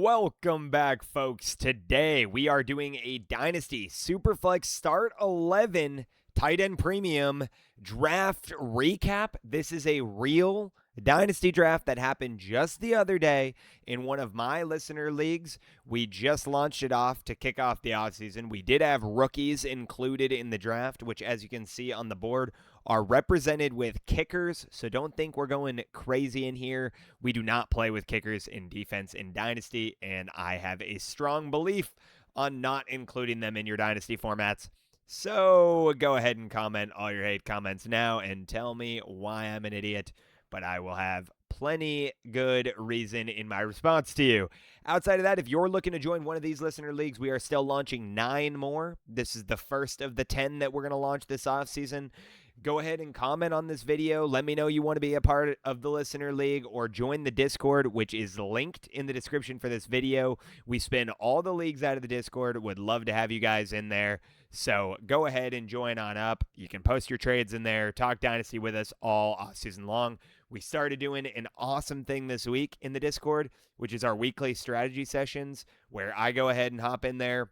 Welcome back, folks. Today we are doing a Dynasty Superflex Start 11 Tight End Premium Draft Recap. This is a real Dynasty draft that happened just the other day in one of my listener leagues. We just launched it off to kick off the offseason. We did have rookies included in the draft, which, as you can see on the board, are represented with kickers. So don't think we're going crazy in here. We do not play with kickers in defense in Dynasty, and I have a strong belief on not including them in your Dynasty formats. So go ahead and comment all your hate comments now and tell me why I'm an idiot, but I will have plenty good reason in my response to you. Outside of that, if you're looking to join one of these listener leagues, we are still launching 9 more. This is the first of the 10 that we're going to launch this offseason. Go ahead and comment on this video. Let me know you want to be a part of the listener league or join the Discord, which is linked in the description for this video. We spin all the leagues out of the Discord. Would love to have you guys in there. So go ahead and join on up. You can post your trades in there, talk Dynasty with us all season long. We started doing an awesome thing this week in the Discord, which is our weekly strategy sessions, where I go ahead and hop in there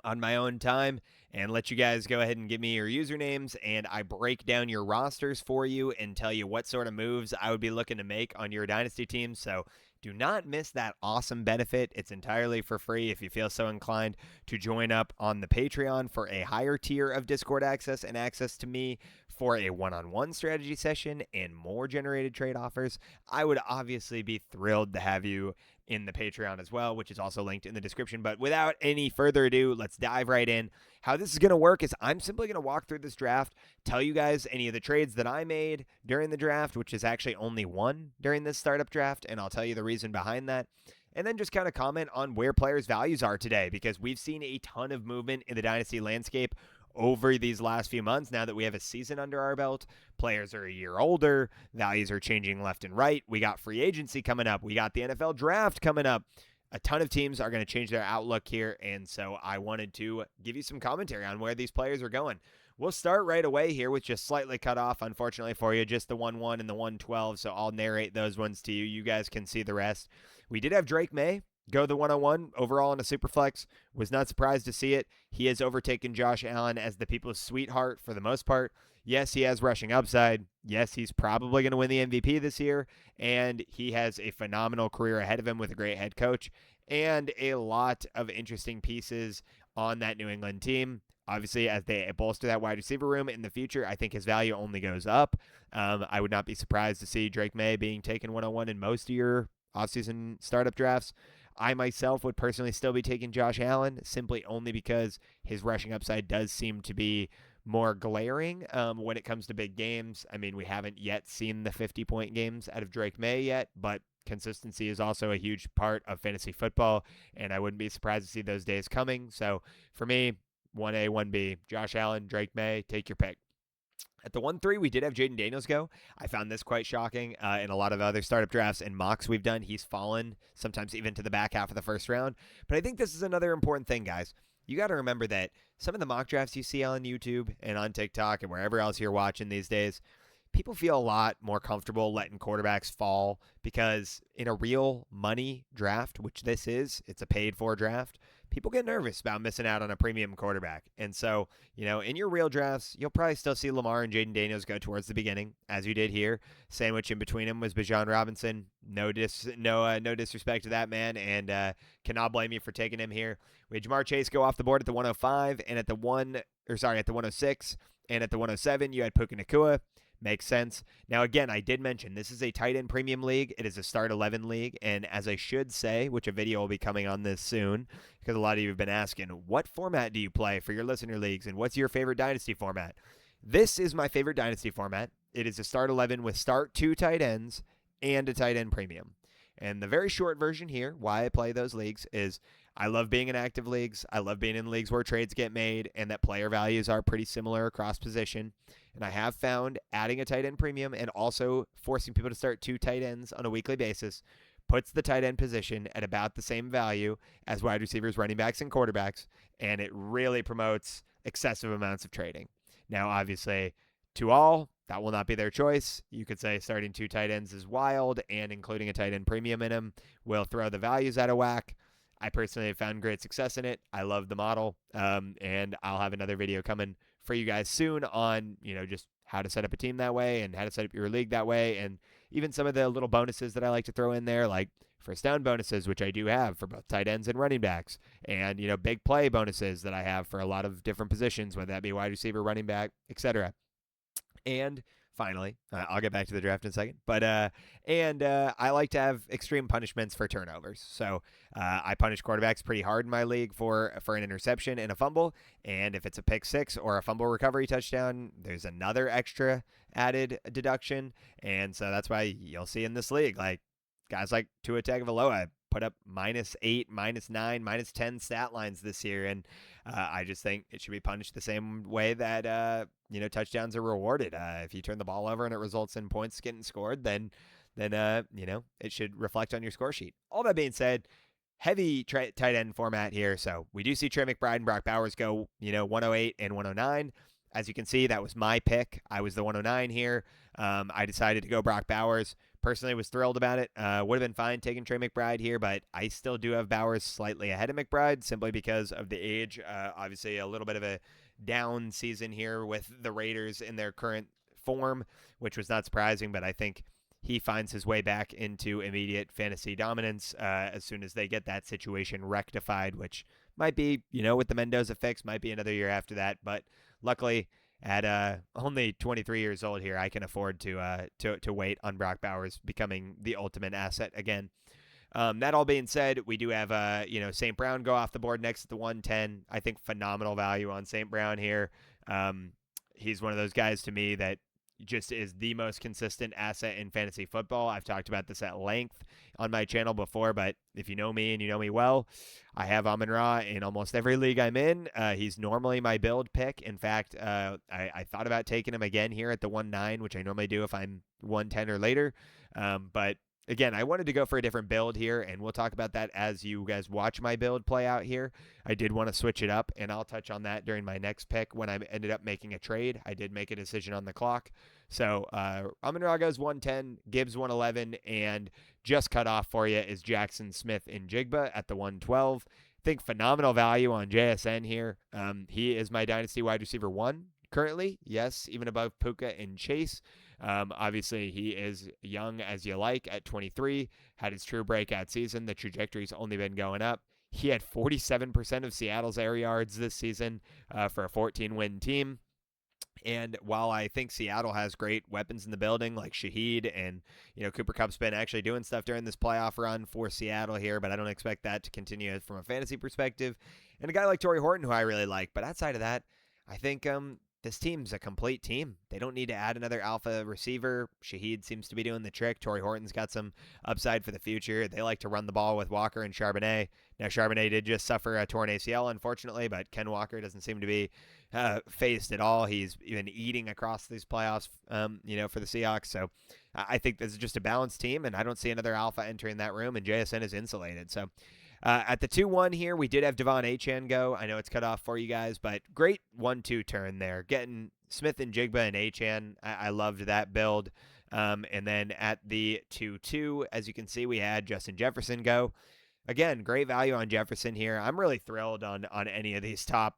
on my own time and let you guys go ahead and give me your usernames, and I break down your rosters for you and tell you what sort of moves I would be looking to make on your Dynasty team. So do not miss that awesome benefit. It's entirely for free if you feel so inclined to join up on the Patreon for a higher tier of Discord access and access to me for a one-on-one strategy session and more generated trade offers. I would obviously be thrilled to have you in the Patreon as well, which is also linked in the description. But without any further ado, let's dive right in. How this is going to work is I'm simply going to walk through this draft, tell you guys any of the trades that I made during the draft, which is actually only one during this startup draft, and I'll tell you the reason behind that. And then just kind of comment on where players' values are today, because we've seen a ton of movement in the Dynasty landscape over these last few months. Now that we have a season under our belt, players are a year older, values are changing left and right. We got free agency coming up. We got the NFL draft coming up. A ton of teams are going to change their outlook here, and so I wanted to give you some commentary on where these players are going. We'll start right away here with just slightly cut off, unfortunately for you, just the 1-1 and the 112, so I'll narrate those ones to you. You guys can see the rest. We did have Drake May go the 101 overall in a Superflex. Was not surprised to see it. He has overtaken Josh Allen as the people's sweetheart for the most part. Yes, he has rushing upside. Yes, he's probably going to win the MVP this year, and he has a phenomenal career ahead of him with a great head coach and a lot of interesting pieces on that New England team. Obviously, as they bolster that wide receiver room in the future, I think his value only goes up. I would not be surprised to see Drake May being taken 101 in most of your offseason startup drafts. I myself would personally still be taking Josh Allen, simply only because his rushing upside does seem to be more glaring when it comes to big games. I mean, we haven't yet seen the 50-point games out of Drake May yet, but consistency is also a huge part of fantasy football, and I wouldn't be surprised to see those days coming. So for me, 1A, 1B, Josh Allen, Drake May, take your pick. At the 1-3, we did have Jaden Daniels go. I found this quite shocking. In a lot of other startup drafts and mocks we've done, he's fallen, sometimes even to the back half of the first round. But I think this is another important thing, guys. You got to remember that some of the mock drafts you see on YouTube and on TikTok and wherever else you're watching these days, people feel a lot more comfortable letting quarterbacks fall because in a real money draft, which this is, it's a paid for draft, people get nervous about missing out on a premium quarterback. And so, in your real drafts, you'll probably still see Lamar and Jaden Daniels go towards the beginning, as you did here. Sandwich in between them was Bijan Robinson. No disrespect to that man, and cannot blame you for taking him here. We had Jamar Chase go off the board at the 105, and at the 106, and at the 107, you had Puka Nacua. Makes sense. Now, again, I did mention this is a tight end premium league. It is a start 11 league. And as I should say, which a video will be coming on this soon, because a lot of you have been asking, what format do you play for your listener leagues? And what's your favorite Dynasty format? This is my favorite Dynasty format. It is a start 11 with start 2 tight ends and a tight end premium. And the very short version here, why I play those leagues, is I love being in active leagues. I love being in leagues where trades get made and that player values are pretty similar across position. And I have found adding a tight end premium and also forcing people to start 2 tight ends on a weekly basis puts the tight end position at about the same value as wide receivers, running backs, and quarterbacks. And it really promotes excessive amounts of trading. Now, obviously, to all, that will not be their choice. You could say starting 2 tight ends is wild, and including a tight end premium in them will throw the values out of whack. I personally have found great success in it. I love the model, and I'll have another video coming for you guys soon on, just how to set up a team that way and how to set up your league that way, and even some of the little bonuses that I like to throw in there, like first down bonuses, which I do have for both tight ends and running backs, and big play bonuses that I have for a lot of different positions, whether that be wide receiver, running back, etc. And finally, I'll get back to the draft in a second, but I like to have extreme punishments for turnovers. So I punish quarterbacks pretty hard in my league for an interception and a fumble, and if it's a pick six or a fumble recovery touchdown, there's another extra added deduction, and so that's why you'll see in this league, like guys like Tua Tagovailoa put up -8, -9, -10 stat lines this year, and I just think it should be punished the same way that touchdowns are rewarded. If you turn the ball over and it results in points getting scored, then it should reflect on your score sheet. All that being said, heavy tight end format here, so we do see Trey McBride and Brock Bowers go 108 and 109. As you can see, that was my pick. I was the 109 here. I decided to go Brock Bowers. Personally, was thrilled about it. Would have been fine taking Trey McBride here, but I still do have Bowers slightly ahead of McBride simply because of the age. Obviously, a little bit of a down season here with the Raiders in their current form, which was not surprising, but I think he finds his way back into immediate fantasy dominance as soon as they get that situation rectified, which might be, with the Mendoza fix, might be another year after that. But luckily, at only 23 years old here, I can afford to wait on Brock Bowers becoming the ultimate asset again. That all being said, we do have St. Brown go off the board next at the 110. I think phenomenal value on St. Brown here. He's one of those guys to me that just is the most consistent asset in fantasy football. I've talked about this at length on my channel before, but if you know me and you know me well, I have Amon-Ra in almost every league I'm in. He's normally my build pick. In fact, I thought about taking him again here at the 1-9, which I normally do if I'm 110 or later. But again, I wanted to go for a different build here, and we'll talk about that as you guys watch my build play out here. I did want to switch it up, and I'll touch on that during my next pick when I ended up making a trade. I did make a decision on the clock. So Amon-Ra goes 110, Gibbs 111, and just cut off for you is Jackson Smith and Jigba at the 112. I think phenomenal value on JSN here. He is my Dynasty wide receiver 1 currently. Yes, even above Puka and Chase. Obviously, he is young as you like at 23, had his true breakout season. The trajectory's only been going up. He had 47% of Seattle's air yards this season for a 14-win team. And while I think Seattle has great weapons in the building like Shaheed and, Cooper Kupp's been actually doing stuff during this playoff run for Seattle here, but I don't expect that to continue from a fantasy perspective. And a guy like Torrey Horton, who I really like. But outside of that, I think this team's a complete team. They don't need to add another alpha receiver. Shaheed seems to be doing the trick. Torrey Horton's got some upside for the future. They like to run the ball with Walker and Charbonnet. Now, Charbonnet did just suffer a torn ACL, unfortunately, but Ken Walker doesn't seem to be phased at all. He's been eating across these playoffs, for the Seahawks. So I think this is just a balanced team, and I don't see another alpha entering that room, and JSN is insulated. So at the 2-1 here, we did have Devon Achane go. I know it's cut off for you guys, but great 1-2 turn there. Getting Smith and Jigba and Achane, I loved that build. And then at the 2-2, as you can see, we had Justin Jefferson go. Again, great value on Jefferson here. I'm really thrilled on any of these top,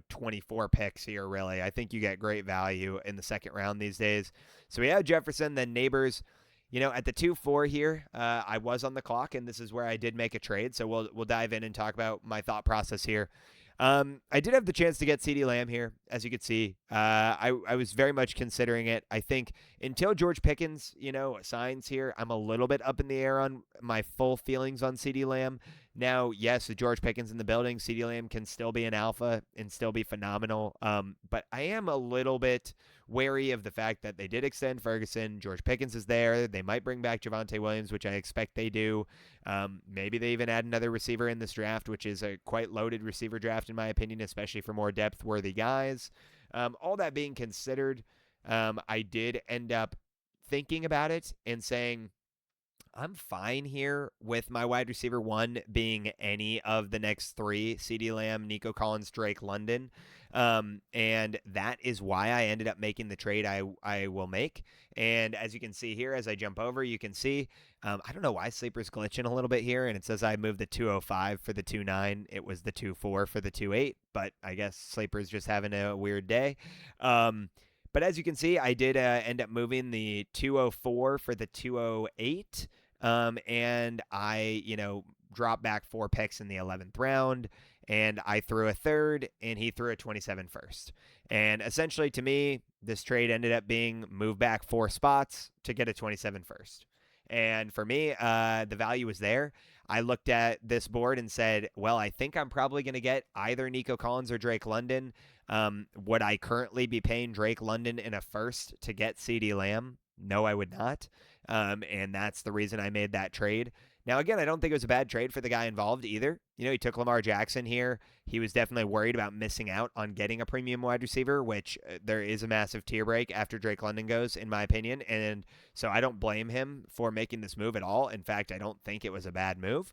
24 picks here, really. I think you get great value in the second round these days. So we have Jefferson, then Neighbors. At the 2-4 here, I was on the clock, and this is where I did make a trade. So we'll dive in and talk about my thought process here. I did have the chance to get CeeDee Lamb here, as you can see. I was very much considering it. I think until George Pickens, signs here, I'm a little bit up in the air on my full feelings on CeeDee Lamb. Now, yes, with George Pickens in the building, CeeDee Lamb can still be an alpha and still be phenomenal. But I am a little bit wary of the fact that they did extend Ferguson. George Pickens is there. They might bring back Javonte Williams, which I expect they do. Maybe they even add another receiver in this draft, which is a quite loaded receiver draft, in my opinion, especially for more depth-worthy guys. All that being considered, I did end up thinking about it and saying, I'm fine here with my wide receiver one being any of the next three: CeeDee Lamb, Nico Collins, Drake London. And that is why I ended up making the trade I will make. And as you can see here, as I jump over, you can see, I don't know why Sleeper's glitching a little bit here, and it says I moved the 205 for the 29. It was the 24 for the 28, but I guess Sleeper's just having a weird day. But as you can see, I did end up moving the 204 for the 208. And I, dropped back 4 picks in the 11th round, and I threw a third, and he threw a 27 first. And essentially, to me, this trade ended up being move back 4 spots to get a 27 first. And for me, the value was there. I looked at this board and said, well, I think I'm probably going to get either Nico Collins or Drake London. Would I currently be paying Drake London in a first to get CeeDee Lamb? No, I would not. And that's the reason I made that trade. Now, again, I don't think it was a bad trade for the guy involved either. He took Lamar Jackson here. He was definitely worried about missing out on getting a premium wide receiver, which there is a massive tier break after Drake London goes, in my opinion. And so I don't blame him for making this move at all. In fact, I don't think it was a bad move,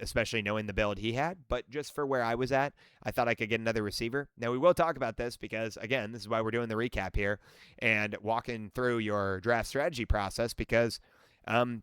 especially knowing the build he had. But just for where I was at, I thought I could get another receiver. Now, we will talk about this because, again, this is why we're doing the recap here and walking through your draft strategy process, because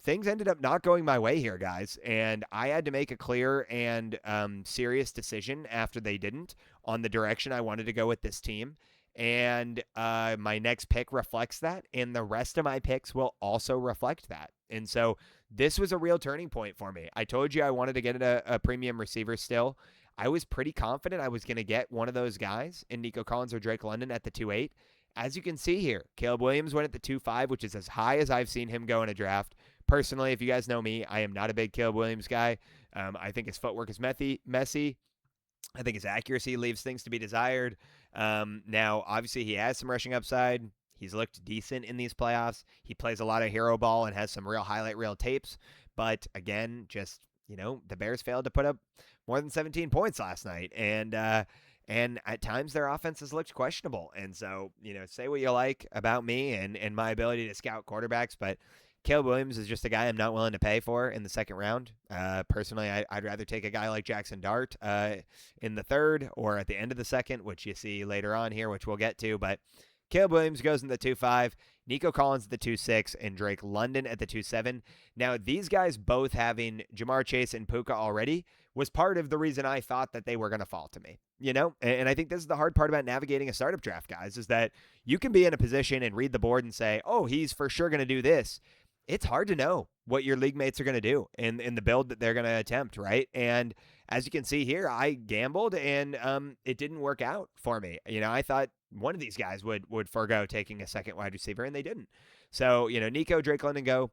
things ended up not going my way here, guys, and I had to make a clear and serious decision after they didn't on the direction I wanted to go with this team. And my next pick reflects that, and the rest of my picks will also reflect that. And so this was a real turning point for me. I told you I wanted to get a premium receiver still. I was pretty confident I was going to get one of those guys in Nico Collins or Drake London at the 2.8. As you can see here, Caleb Williams went at the 2.5, which is as high as I've seen him go in a draft. Personally, if you guys know me, I am not a big Caleb Williams guy. I think his footwork is messy. I think his accuracy leaves things to be desired. Now, obviously, he has some rushing upside. He's looked decent in these playoffs. He plays a lot of hero ball and has some real highlight reel tapes. But again, just, the Bears failed to put up more than 17 points last night. And at times their offenses looked questionable. And so, say what you like about me and my ability to scout quarterbacks, but Caleb Williams is just a guy I'm not willing to pay for in the second round. Personally, I'd rather take a guy like Jackson Dart in the third or at the end of the second, which you see later on here, which we'll get to. But Caleb Williams goes in the 2.5, Nico Collins at the 2.6, and Drake London at the 2.7. Now, these guys both having Jamar Chase and Puka already was part of the reason I thought that they were going to fall to me. And I think this is the hard part about navigating a startup draft, guys, is that you can be in a position and read the board and say, oh, he's for sure going to do this. It's hard to know what your league mates are going to do in the build that they're going to attempt, right? And as you can see here, I gambled and it didn't work out for me. I thought one of these guys would forego taking a second wide receiver, and they didn't. So, Nico, Drake London go.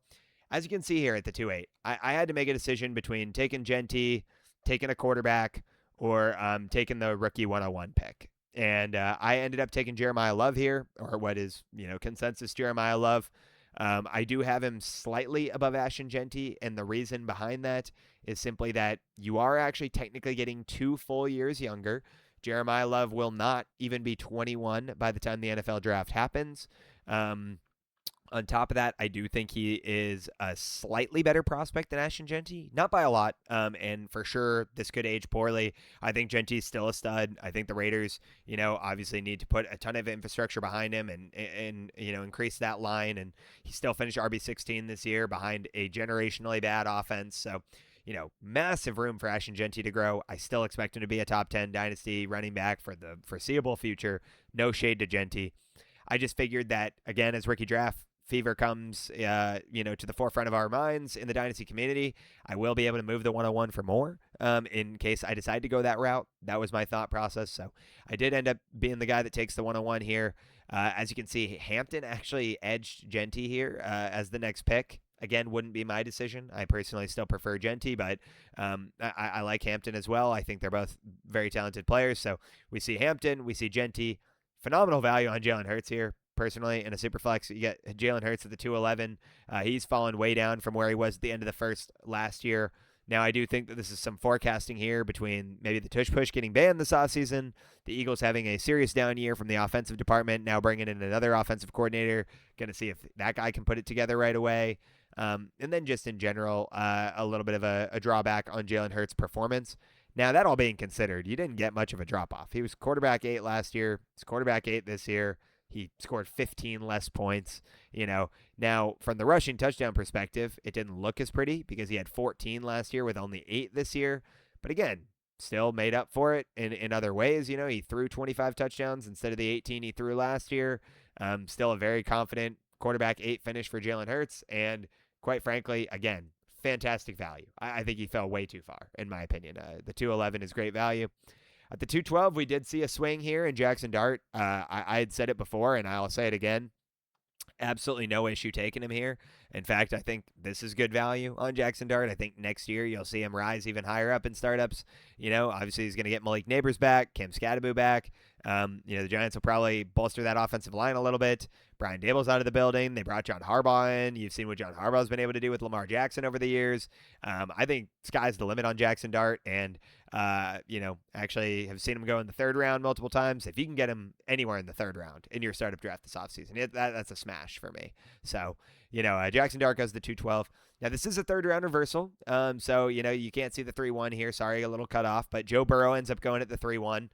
As you can see here at the 2.8, I had to make a decision between taking Genty, taking a quarterback, or taking the rookie 101 pick. And I ended up taking Jeremiah Love here, or what is, consensus Jeremiah Love. I do have him slightly above Ashton Genty, and the reason behind that is simply that you are actually technically getting 2 full years younger. Jeremiah Love will not even be 21 by the time the NFL draft happens. On top of that, I do think he is a slightly better prospect than Ashton Genty. Not by a lot, and for sure this could age poorly. I think Genty's still a stud. I think the Raiders, obviously need to put a ton of infrastructure behind him and increase that line. And he still finished RB16 this year behind a generationally bad offense. So, massive room for Ashton Genty to grow. I still expect him to be a top 10 dynasty running back for the foreseeable future. No shade to Genty. I just figured that, again, as rookie draft fever comes, to the forefront of our minds in the dynasty community, I will be able to move the 101 for more in case I decide to go that route. That was my thought process. So I did end up being the guy that takes the 101 here. As you can see, Hampton actually edged Genty here as the next pick. Again, wouldn't be my decision. I personally still prefer Genty, but I like Hampton as well. I think they're both very talented players. So we see Hampton, we see Genty. Phenomenal value on Jalen Hurts here. Personally, in a super flex, you get Jalen Hurts at the 2.11. He's fallen way down from where he was at the end of the first last year. Now, I do think that this is some forecasting here between maybe the tush push getting banned this offseason, the Eagles having a serious down year from the offensive department, now bringing in another offensive coordinator. Going to see if that guy can put it together right away. And then just in general, a little bit of a drawback on Jalen Hurts' performance. Now, that all being considered, you didn't get much of a drop off. He was quarterback 8 last year. He's quarterback 8 this year. He scored 15 less points. Now from the rushing touchdown perspective, it didn't look as pretty because he had 14 last year with only 8 this year. But again, still made up for it in other ways. He threw 25 touchdowns instead of the 18 he threw last year. Still a very confident quarterback 8 finish for Jalen Hurts. And quite frankly, again, fantastic value. I think he fell way too far, in my opinion. The 211 is great value. At the 212, we did see a swing here in Jackson Dart. I had said it before, and I'll say it again. Absolutely no issue taking him here. In fact, I think this is good value on Jackson Dart. I think next year you'll see him rise even higher up in startups. Obviously he's going to get Malik Neighbors back, Cam Scatterbo back. The Giants will probably bolster that offensive line a little bit. Brian Dable's out of the building. They brought John Harbaugh in. You've seen what John Harbaugh's been able to do with Lamar Jackson over the years. I think sky's the limit on Jackson Dart, and actually have seen him go in the third round multiple times. If you can get him anywhere in the third round in your startup draft this offseason, that's a smash for me. So, Jackson Dart goes to 212. Now, this is a third round reversal. So, you can't see the 3-1 here. Sorry, a little cut off, but Joe Burrow ends up going at the 3-1.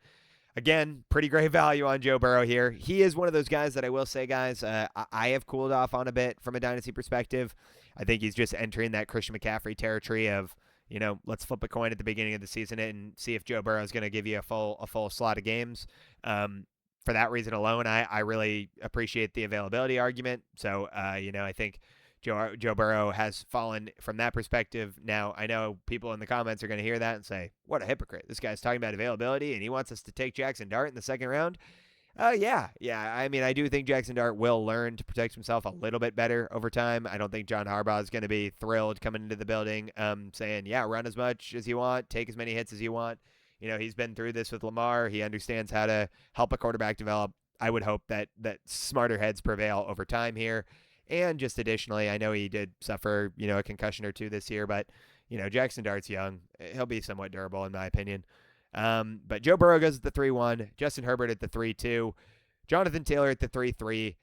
Again, pretty great value on Joe Burrow here. He is one of those guys that I will say, guys, I have cooled off on a bit from a dynasty perspective. I think he's just entering that Christian McCaffrey territory of, let's flip a coin at the beginning of the season and see if Joe Burrow is going to give you a full slot of games. For that reason alone, I really appreciate the availability argument. So, I think Joe Burrow has fallen from that perspective. Now, I know people in the comments are going to hear that and say, what a hypocrite. This guy's talking about availability, and he wants us to take Jackson Dart in the second round. Yeah. I mean, I do think Jackson Dart will learn to protect himself a little bit better over time. I don't think John Harbaugh is going to be thrilled coming into the building saying, yeah, run as much as you want, take as many hits as you want. He's been through this with Lamar. He understands how to help a quarterback develop. I would hope that smarter heads prevail over time here. And just additionally, I know he did suffer, a concussion or two this year, but, Jackson Dart's young. He'll be somewhat durable, in my opinion. But Joe Burrow goes at the 3-1, Justin Herbert at the 3-2, Jonathan Taylor at the 3-3.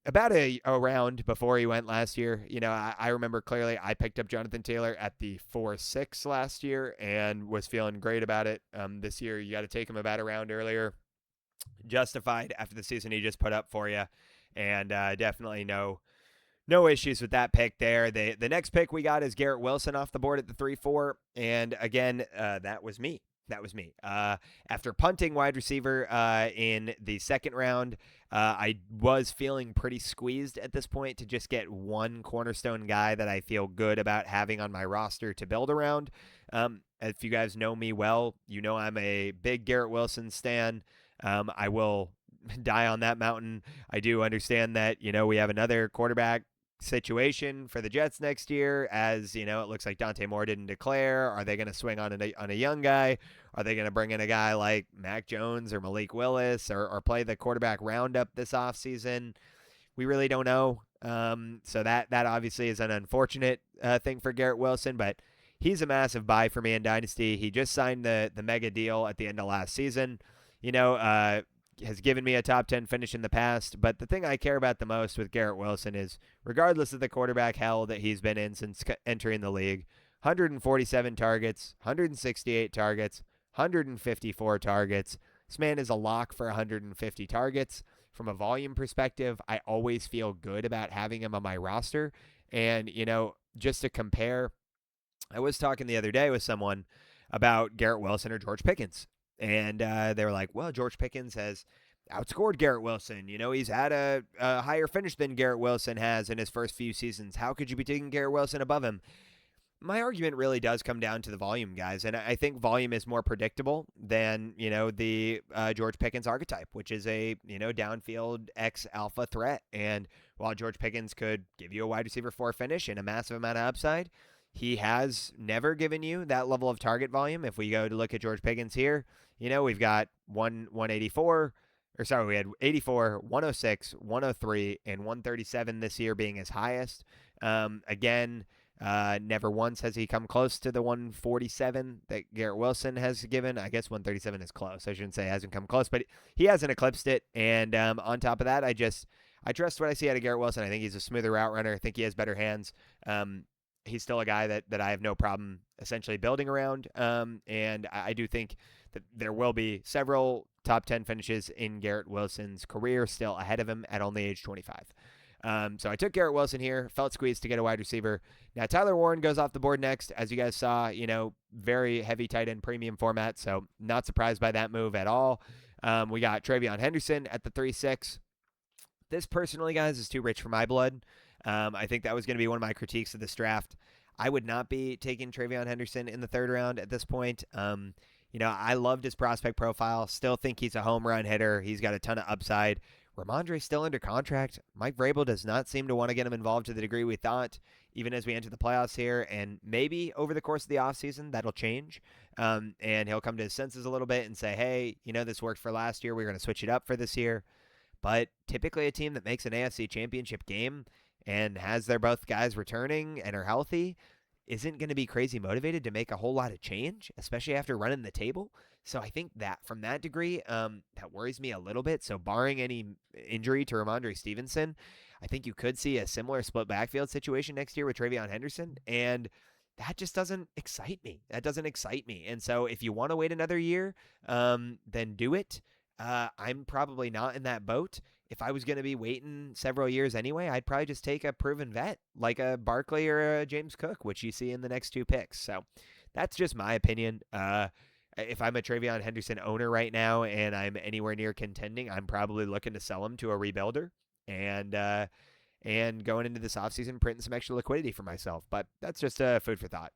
About a round before he went last year, I remember clearly I picked up Jonathan Taylor at the 4-6 last year and was feeling great about it. This year, you got to take him about a round earlier. Justified after the season he just put up for you. And definitely no issues with that pick there. The next pick we got is Garrett Wilson off the board at the 3-4. And again, that was me. After punting wide receiver in the second round, I was feeling pretty squeezed at this point to just get one cornerstone guy that I feel good about having on my roster to build around. If you guys know me well, I'm a big Garrett Wilson stan. I will die on that mountain. I do understand that, we have another quarterback situation for the Jets next year, as it looks like Dante Moore didn't declare. Are they going to swing on a young guy? Are they going to bring in a guy like Mac Jones or Malik Willis or play the quarterback roundup this offseason? We really don't know. So that obviously is an unfortunate thing for Garrett Wilson, but he's a massive buy for me in Dynasty. He just signed the mega deal at the end of last season. Has given me a top 10 finish in the past, but the thing I care about the most with Garrett Wilson is, regardless of the quarterback hell that he's been in since entering the league, 147 targets, 168 targets, 154 targets. This man is a lock for 150 targets. From a volume perspective, I always feel good about having him on my roster. And, just to compare, I was talking the other day with someone about Garrett Wilson or George Pickens. And they were like, well, George Pickens has outscored Garrett Wilson. He's had a higher finish than Garrett Wilson has in his first few seasons. How could you be taking Garrett Wilson above him? My argument really does come down to the volume, guys. And I think volume is more predictable than, the George Pickens archetype, which is a, downfield X-alpha threat. And while George Pickens could give you a wide receiver 4 finish and a massive amount of upside, he has never given you that level of target volume. If we go to look at George Pickens here, we've got 184, we had 84, 106, 103, and 137 this year being his highest. Again, never once has he come close to the 147 that Garrett Wilson has given. I guess 137 is close. I shouldn't say hasn't come close, but he hasn't eclipsed it. And on top of that, I I trust what I see out of Garrett Wilson. I think he's a smoother route runner. I think he has better hands. Um, he's still a guy that I have no problem essentially building around. And I do think that there will be several top 10 finishes in Garrett Wilson's career still ahead of him at only age 25. So I took Garrett Wilson here, felt squeezed to get a wide receiver. Now Tyler Warren goes off the board next. As you guys saw, very heavy tight end premium format, so not surprised by that move at all. We got Travion Henderson at the 3-6. This personally, guys, is too rich for my blood. I think that was going to be one of my critiques of this draft. I would not be taking Travion Henderson in the third round at this point. I loved his prospect profile. Still think he's a home run hitter. He's got a ton of upside. Ramondre's still under contract. Mike Vrabel does not seem to want to get him involved to the degree we thought, even as we enter the playoffs here. And maybe over the course of the offseason, that'll change. And he'll come to his senses a little bit and say, hey, this worked for last year. We're going to switch it up for this year. But typically a team that makes an AFC championship game and has their both guys returning and are healthy isn't going to be crazy motivated to make a whole lot of change, especially after running the table. So I think that from that degree, that worries me a little bit. So barring any injury to Ramondre Stevenson, I think you could see a similar split backfield situation next year with Travion Henderson. And that just doesn't excite me. That doesn't excite me. And so if you want to wait another year, then do it. I'm probably not in that boat. If I was going to be waiting several years anyway, I'd probably just take a proven vet like a Barkley or a James Cook, which you see in the next two picks. So that's just my opinion. If I'm a Travion Henderson owner right now and I'm anywhere near contending, I'm probably looking to sell him to a rebuilder and going into this offseason, printing some extra liquidity for myself. But that's just food for thought,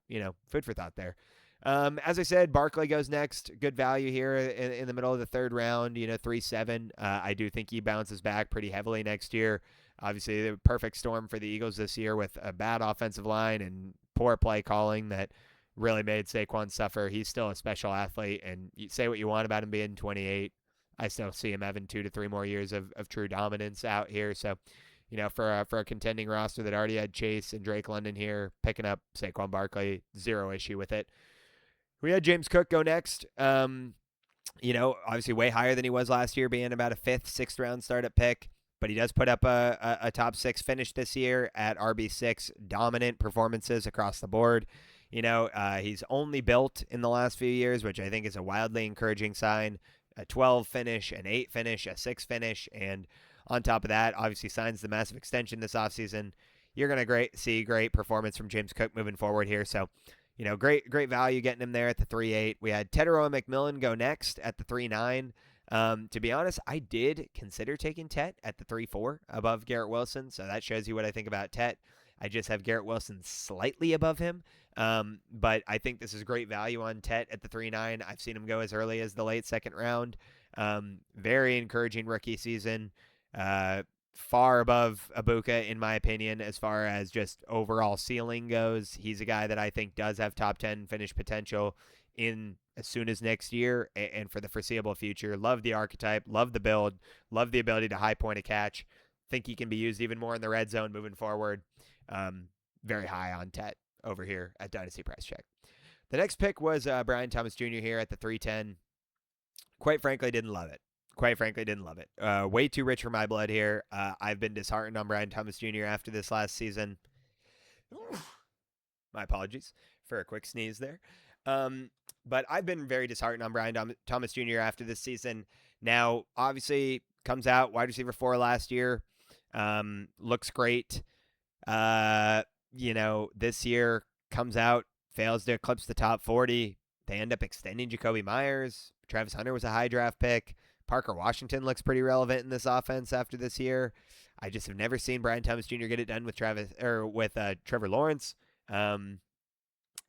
food for thought there. As I said, Barkley goes next. Good value here in the middle of the third round, 3-7. I do think he bounces back pretty heavily next year. Obviously, the perfect storm for the Eagles this year with a bad offensive line and poor play calling that really made Saquon suffer. He's still a special athlete, and you say what you want about him being 28. I still see him having 2 to 3 more years of true dominance out here. So, for a contending roster that already had Chase and Drake London here, picking up Saquon Barkley, zero issue with it. We had James Cook go next. Obviously way higher than he was last year, being about a 5th, 6th round startup pick. But he does put up a top 6 finish this year at RB6. Dominant performances across the board. He's only built in the last few years, which I think is a wildly encouraging sign. A 12 finish, an 8 finish, a 6 finish. And on top of that, obviously signs the massive extension this offseason. You're going to see great performance from James Cook moving forward here. So, great value getting him there at the 3-8. We had Tetairoa McMillan go next at the 3-9. To be honest, I did consider taking Tet at the 3-4 above Garrett Wilson, so that shows you what I think about Tet. I just have Garrett Wilson slightly above him, but I think this is great value on Tet at the 3-9. I've seen him go as early as the late second round. Very encouraging rookie season. Far above Ibuka, in my opinion, as far as just overall ceiling goes. He's a guy that I think does have top 10 finish potential in as soon as next year and for the foreseeable future. Love the archetype, love the build, love the ability to high point a catch. Think he can be used even more in the red zone moving forward. Very high on Tet over here at Dynasty Price Check. The next pick was Brian Thomas Jr. here at the 3-10. Quite frankly, didn't love it. Way too rich for my blood here. I've been disheartened on Brian Thomas Jr. after this last season. My apologies for a quick sneeze there. But I've been very disheartened on Brian Thomas Jr. after this season. Now, obviously, comes out wide receiver 4 last year. Looks great. This year comes out, fails to eclipse the top 40. They end up extending Jacoby Myers. Travis Hunter was a high draft pick. Parker Washington looks pretty relevant in this offense after this year. I just have never seen Brian Thomas Jr. get it done with Trevor Lawrence. And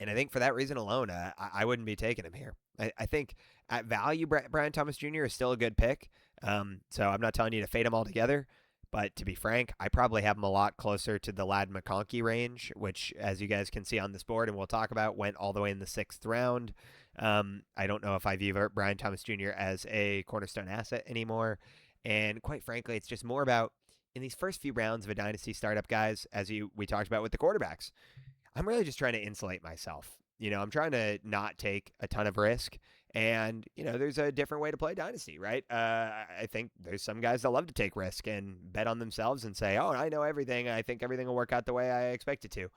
I think for that reason alone, I wouldn't be taking him here. I think at value, Brian Thomas Jr. is still a good pick. So I'm not telling you to fade him altogether. But to be frank, I probably have him a lot closer to the Ladd McConkey range, which, as you guys can see on this board and we'll talk about, went all the way in the 6th round. I don't know if I view Brian Thomas Jr. as a cornerstone asset anymore. And quite frankly, it's just more about in these first few rounds of a dynasty startup, guys, we talked about with the quarterbacks, I'm really just trying to insulate myself. I'm trying to not take a ton of risk And, there's a different way to play Dynasty, right? I think there's some guys that love to take risk and bet on themselves and say, oh, I know everything. I think everything will work out the way I expect it to.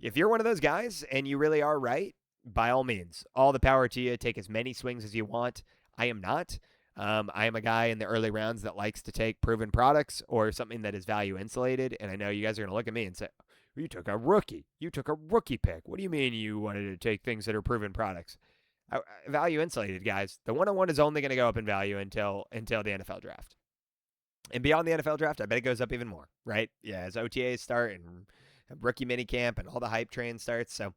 If you're one of those guys and you really are right, by all means, all the power to you. Take as many swings as you want. I am not. I am a guy in the early rounds that likes to take proven products or something that is value insulated. And I know you guys are going to look at me and say, you took a rookie. You took a rookie pick. What do you mean you wanted to take things that are proven products? Value insulated, guys. The 101 is only going to go up in value until the NFL draft. And beyond the NFL draft, I bet it goes up even more, right? Yeah, as OTAs start and rookie minicamp and all the hype train starts. So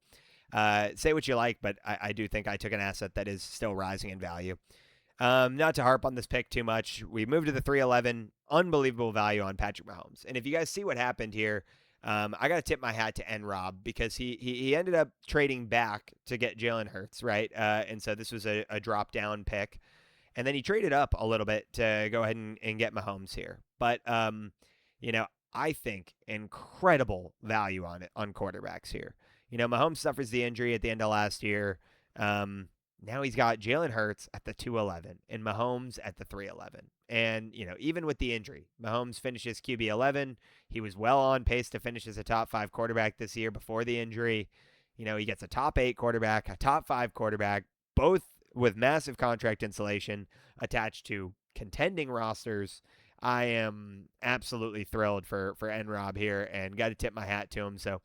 say what you like, but I do think I took an asset that is still rising in value. Not to harp on this pick too much, we moved to the 311. Unbelievable value on Patrick Mahomes. And if you guys see what happened here, I got to tip my hat to Rob because he ended up trading back to get Jalen Hurts, right? And so this was a drop down pick. And then he traded up a little bit to go ahead and get Mahomes here. But, I think incredible value on quarterbacks here. Mahomes suffers the injury at the end of last year. Now he's got Jalen Hurts at the 211 and Mahomes at the 311. And, even with the injury, Mahomes finishes QB 11. He was well on pace to finish as a top 5 quarterback this year before the injury. He gets a top 8 quarterback, a top 5 quarterback, both with massive contract insulation attached to contending rosters. I am absolutely thrilled for Rob here and got to tip my hat to him. So,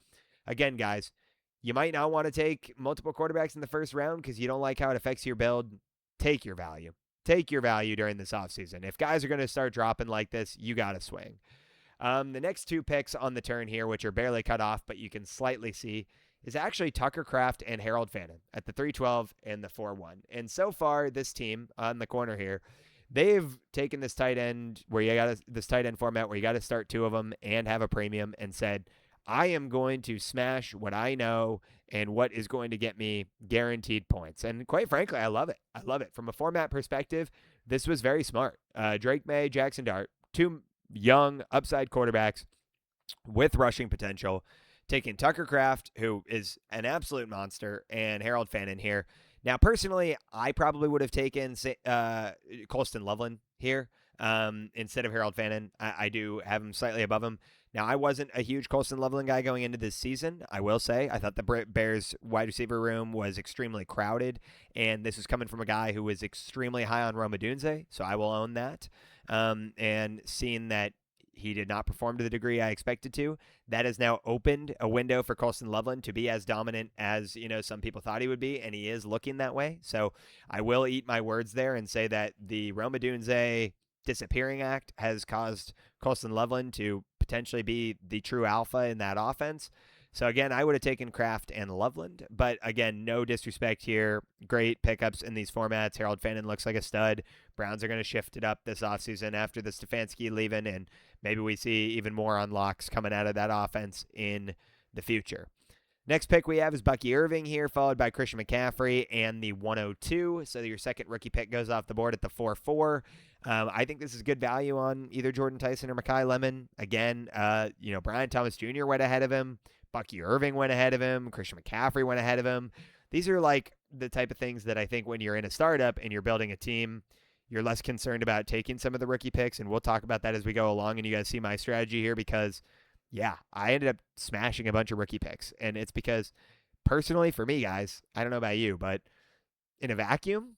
again, guys, you might not want to take multiple quarterbacks in the first round because you don't like how it affects your build. Take your value. Take your value during this offseason. If guys are going to start dropping like this, you got to swing. The next 2 picks on the turn here, which are barely cut off, but you can slightly see, is actually Tucker Kraft and Harold Fannin at the 312 and the 4-1. And so far, this team on the corner here, they've taken this tight end where you got this tight end format where you got to start 2 of them and have a premium and said, I am going to smash what I know and what is going to get me guaranteed points. And quite frankly, I love it. I love it. From a format perspective, this was very smart. Drake May, Jackson Dart, 2 young upside quarterbacks with rushing potential, taking Tucker Kraft, who is an absolute monster, and Harold Fannin here. Now, personally, I probably would have taken Colston Loveland here instead of Harold Fannin. I do have him slightly above him. Now, I wasn't a huge Colston Loveland guy going into this season, I will say. I thought the Bears wide receiver room was extremely crowded, and this is coming from a guy who was extremely high on Rome Odunze, so I will own that. And seeing that he did not perform to the degree I expected to, that has now opened a window for Colston Loveland to be as dominant as, some people thought he would be, and he is looking that way. So I will eat my words there and say that the Rome Odunze disappearing act has caused Colston Loveland to potentially be the true alpha in that offense. So again, I would have taken Kraft and Loveland, but again, no disrespect here. Great pickups in these formats. Harold Fannin looks like a stud. Browns are going to shift it up this offseason after the Stefanski leaving, and maybe we see even more unlocks coming out of that offense in the future. Next pick we have is Bucky Irving here, followed by Christian McCaffrey and the 102. So your second rookie pick goes off the board at the 4-4. I think this is good value on either Jordan Tyson or Mekhi Lemon. Again, Brian Thomas Jr. went ahead of him. Bucky Irving went ahead of him. Christian McCaffrey went ahead of him. These are like the type of things that I think when you're in a startup and you're building a team, you're less concerned about taking some of the rookie picks. And we'll talk about that as we go along. And you guys see my strategy here because, yeah, I ended up smashing a bunch of rookie picks. And it's because personally for me, guys, I don't know about you, but in a vacuum,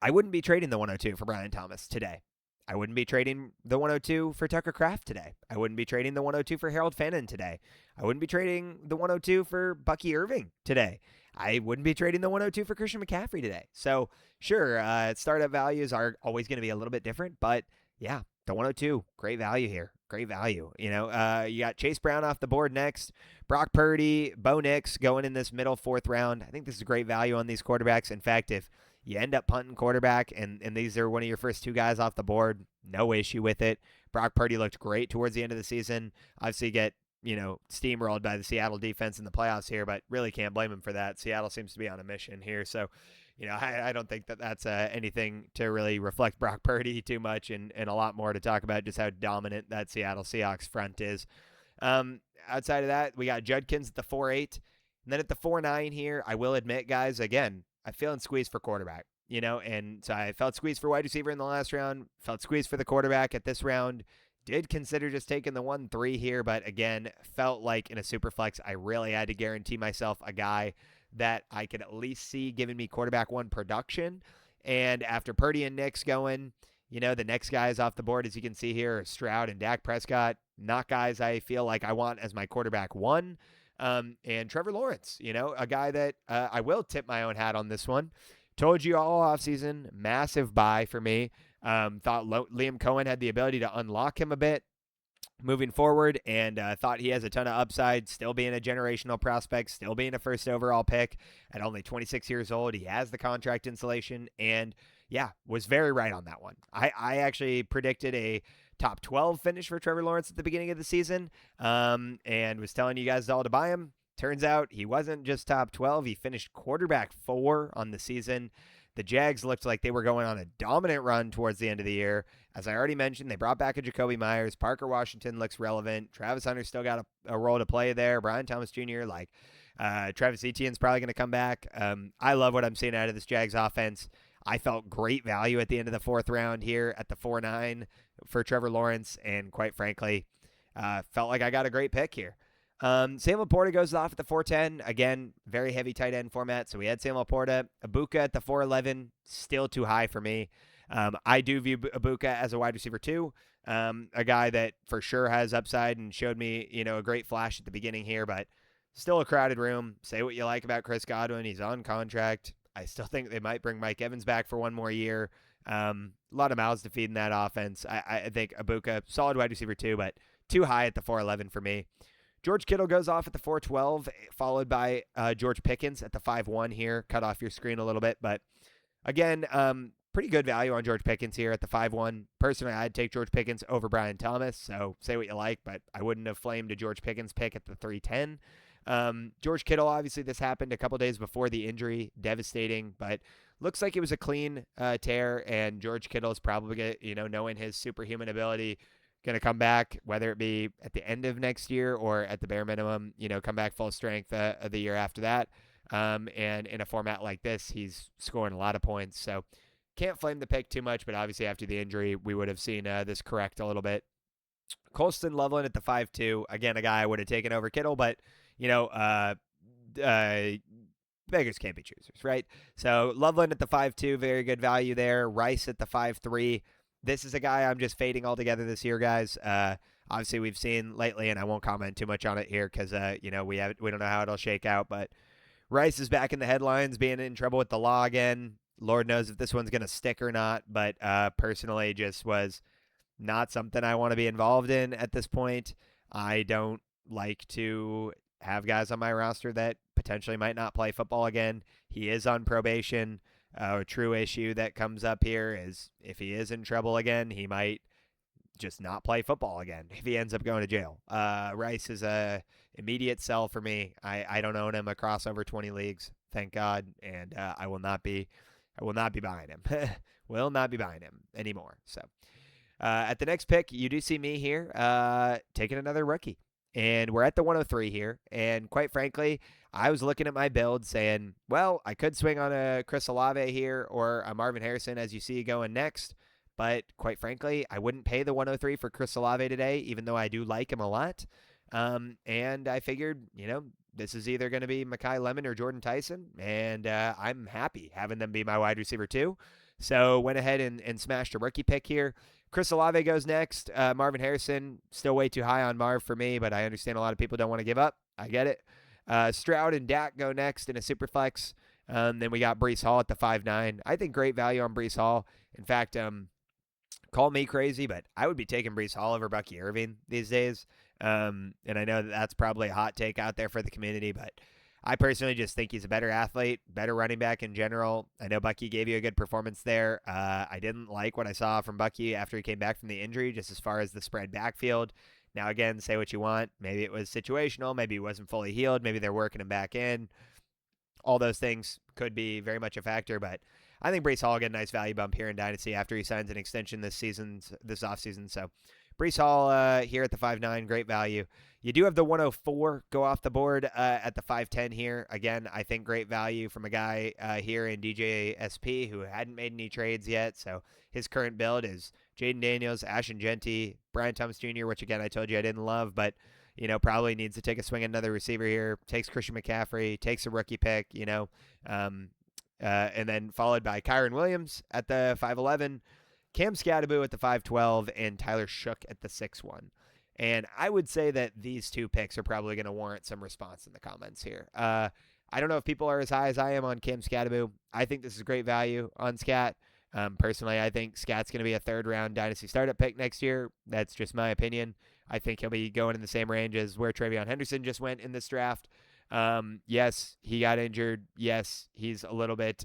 I wouldn't be trading the 102 for Brian Thomas today. I wouldn't be trading the 102 for Tucker Kraft today. I wouldn't be trading the 102 for Harold Fannin today. I wouldn't be trading the 102 for Bucky Irving today. I wouldn't be trading the 102 for Christian McCaffrey today. So, sure, startup values are always going to be a little bit different, but yeah, the 102, great value here. Great value. You got Chase Brown off the board next. Brock Purdy, Bo Nix going in this middle 4th round. I think this is great value on these quarterbacks. In fact, if you end up punting quarterback and these are one of your first 2 guys off the board, no issue with it. Brock Purdy looked great towards the end of the season. Obviously get, steamrolled by the Seattle defense in the playoffs here, but really can't blame him for that. Seattle seems to be on a mission here. So, I don't think that that's anything to really reflect Brock Purdy too much and a lot more to talk about just how dominant that Seattle Seahawks front is. Outside of that, we got Judkins at the 4-8. And then at the 4-9 here, I will admit, guys, again, I'm feeling squeezed for quarterback. and so I felt squeezed for wide receiver in the last round, felt squeezed for the quarterback at this round. Did consider just taking the 1-3 here, but again, felt like in a super flex, I really had to guarantee myself a guy that I could at least see giving me quarterback one production. And after Purdy and Nix going, the next guys off the board, as you can see here, are Stroud and Dak Prescott. Not guys I feel like I want as my quarterback one. And Trevor Lawrence, a guy that I will tip my own hat on this one. Told you all offseason, massive buy for me. Thought Liam Cohen had the ability to unlock him a bit moving forward, and thought he has a ton of upside, still being a generational prospect, still being a first overall pick at only 26 years old. He has the contract insulation, and yeah, was very right on that one. I actually predicted a top 12 finish for Trevor Lawrence at the beginning of the season, and was telling you guys all to buy him. Turns out he wasn't just top 12. He finished quarterback 4 on the season. The Jags looked like they were going on a dominant run towards the end of the year. As I already mentioned, they brought back a Jacoby Myers. Parker Washington looks relevant. Travis Hunter still got a role to play there. Brian Thomas Jr., Travis Etienne's probably going to come back. I love what I'm seeing out of this Jags offense. I felt great value at the end of the 4th round here at the 4-9 for Trevor Lawrence, and quite frankly, felt like I got a great pick here. Sam Laporta goes off at the 4-10. Again, very heavy tight end format. So we had Sam Laporta. Ibuka at the 4-11, still too high for me. I do view Ibuka as a wide receiver too. A guy that for sure has upside and showed me, a great flash at the beginning here, but still a crowded room. Say what you like about Chris Godwin. He's on contract. I still think they might bring Mike Evans back for one more year. A lot of mouths to feed in that offense. I think Ibuka, solid wide receiver too, but too high at the 4-11 for me. George Kittle goes off at the 4-12, followed by George Pickens at the 5-1 here. Cut off your screen a little bit, but again, pretty good value on George Pickens here at the 5-1. Personally, I'd take George Pickens over Brian Thomas, so say what you like, but I wouldn't have flamed a George Pickens pick at the 3-10. George Kittle, obviously this happened a couple days before the injury, devastating, but looks like it was a clean tear, and George Kittle is probably, knowing his superhuman ability, going to come back, whether it be at the end of next year or at the bare minimum, come back full strength of the year after that. And in a format like this, he's scoring a lot of points. So can't flame the pick too much, but obviously after the injury, we would have seen this correct a little bit. Colston Loveland at the 5-2. Again, a guy I would have taken over Kittle, but, beggars can't be choosers, right? So Loveland at the 5-2, very good value there. Rice at the 5-3. This is a guy I'm just fading altogether this year, guys. Obviously, we've seen lately, and I won't comment too much on it here because, we don't know how it'll shake out. But Rice is back in the headlines, being in trouble with the law again. Lord knows if this one's going to stick or not. But personally, just was not something I want to be involved in at this point. I don't like to have guys on my roster that potentially might not play football again. He is on probation. A true issue that comes up here is if he is in trouble again, he might just not play football again if he ends up going to jail. Rice is a immediate sell for me. I don't own him across over 20 leagues, thank God, and I will not be buying him. Will not be buying him anymore. So at the next pick, you do see me here taking another rookie. And we're at the 103 here. And quite frankly, I was looking at my build saying, well, I could swing on a Chris Olave here or a Marvin Harrison, as you see going next. But quite frankly, I wouldn't pay the 103 for Chris Olave today, even though I do like him a lot. And I figured, this is either going to be Mekhi Lemon or Jordan Tyson. And I'm happy having them be my wide receiver too. So went ahead and smashed a rookie pick here. Chris Olave goes next. Marvin Harrison, still way too high on Marv for me, but I understand a lot of people don't want to give up. I get it. Stroud and Dak go next in a super flex. Then we got Breece Hall at the 5-9. I think great value on Breece Hall. In fact, call me crazy, but I would be taking Breece Hall over Bucky Irving these days. And I know that's probably a hot take out there for the community, but I personally just think he's a better athlete, better running back in general. I know Bucky gave you a good performance there. I didn't like what I saw from Bucky after he came back from the injury, just as far as the spread backfield. Now, again, say what you want. Maybe it was situational. Maybe he wasn't fully healed. Maybe they're working him back in. All those things could be very much a factor, but I think Breece Hall will get a nice value bump here in Dynasty after he signs an extension this offseason. So Brees Hall here at the 5'9", great value. You do have the 104 go off the board at the 5'10 here. Again, I think great value from a guy here in DJSP who hadn't made any trades yet. So his current build is Jaden Daniels, Ashton Genty, Brian Thomas Jr., which again I told you I didn't love, but probably needs to take a swing at another receiver here. Takes Christian McCaffrey, takes a rookie pick, and then followed by Kyron Williams at the 5'11, Cam Scatterbo at the 5'12, and Tyler Shook at the 6'1. And I would say that these two picks are probably going to warrant some response in the comments here. I don't know if people are as high as I am on Cam Scatterbo. I think this is great value on Scat. Personally, I think Scat's going to be a third-round Dynasty startup pick next year. That's just my opinion. I think he'll be going in the same range as where Travion Henderson just went in this draft. Yes, he got injured. Yes, he's a little bit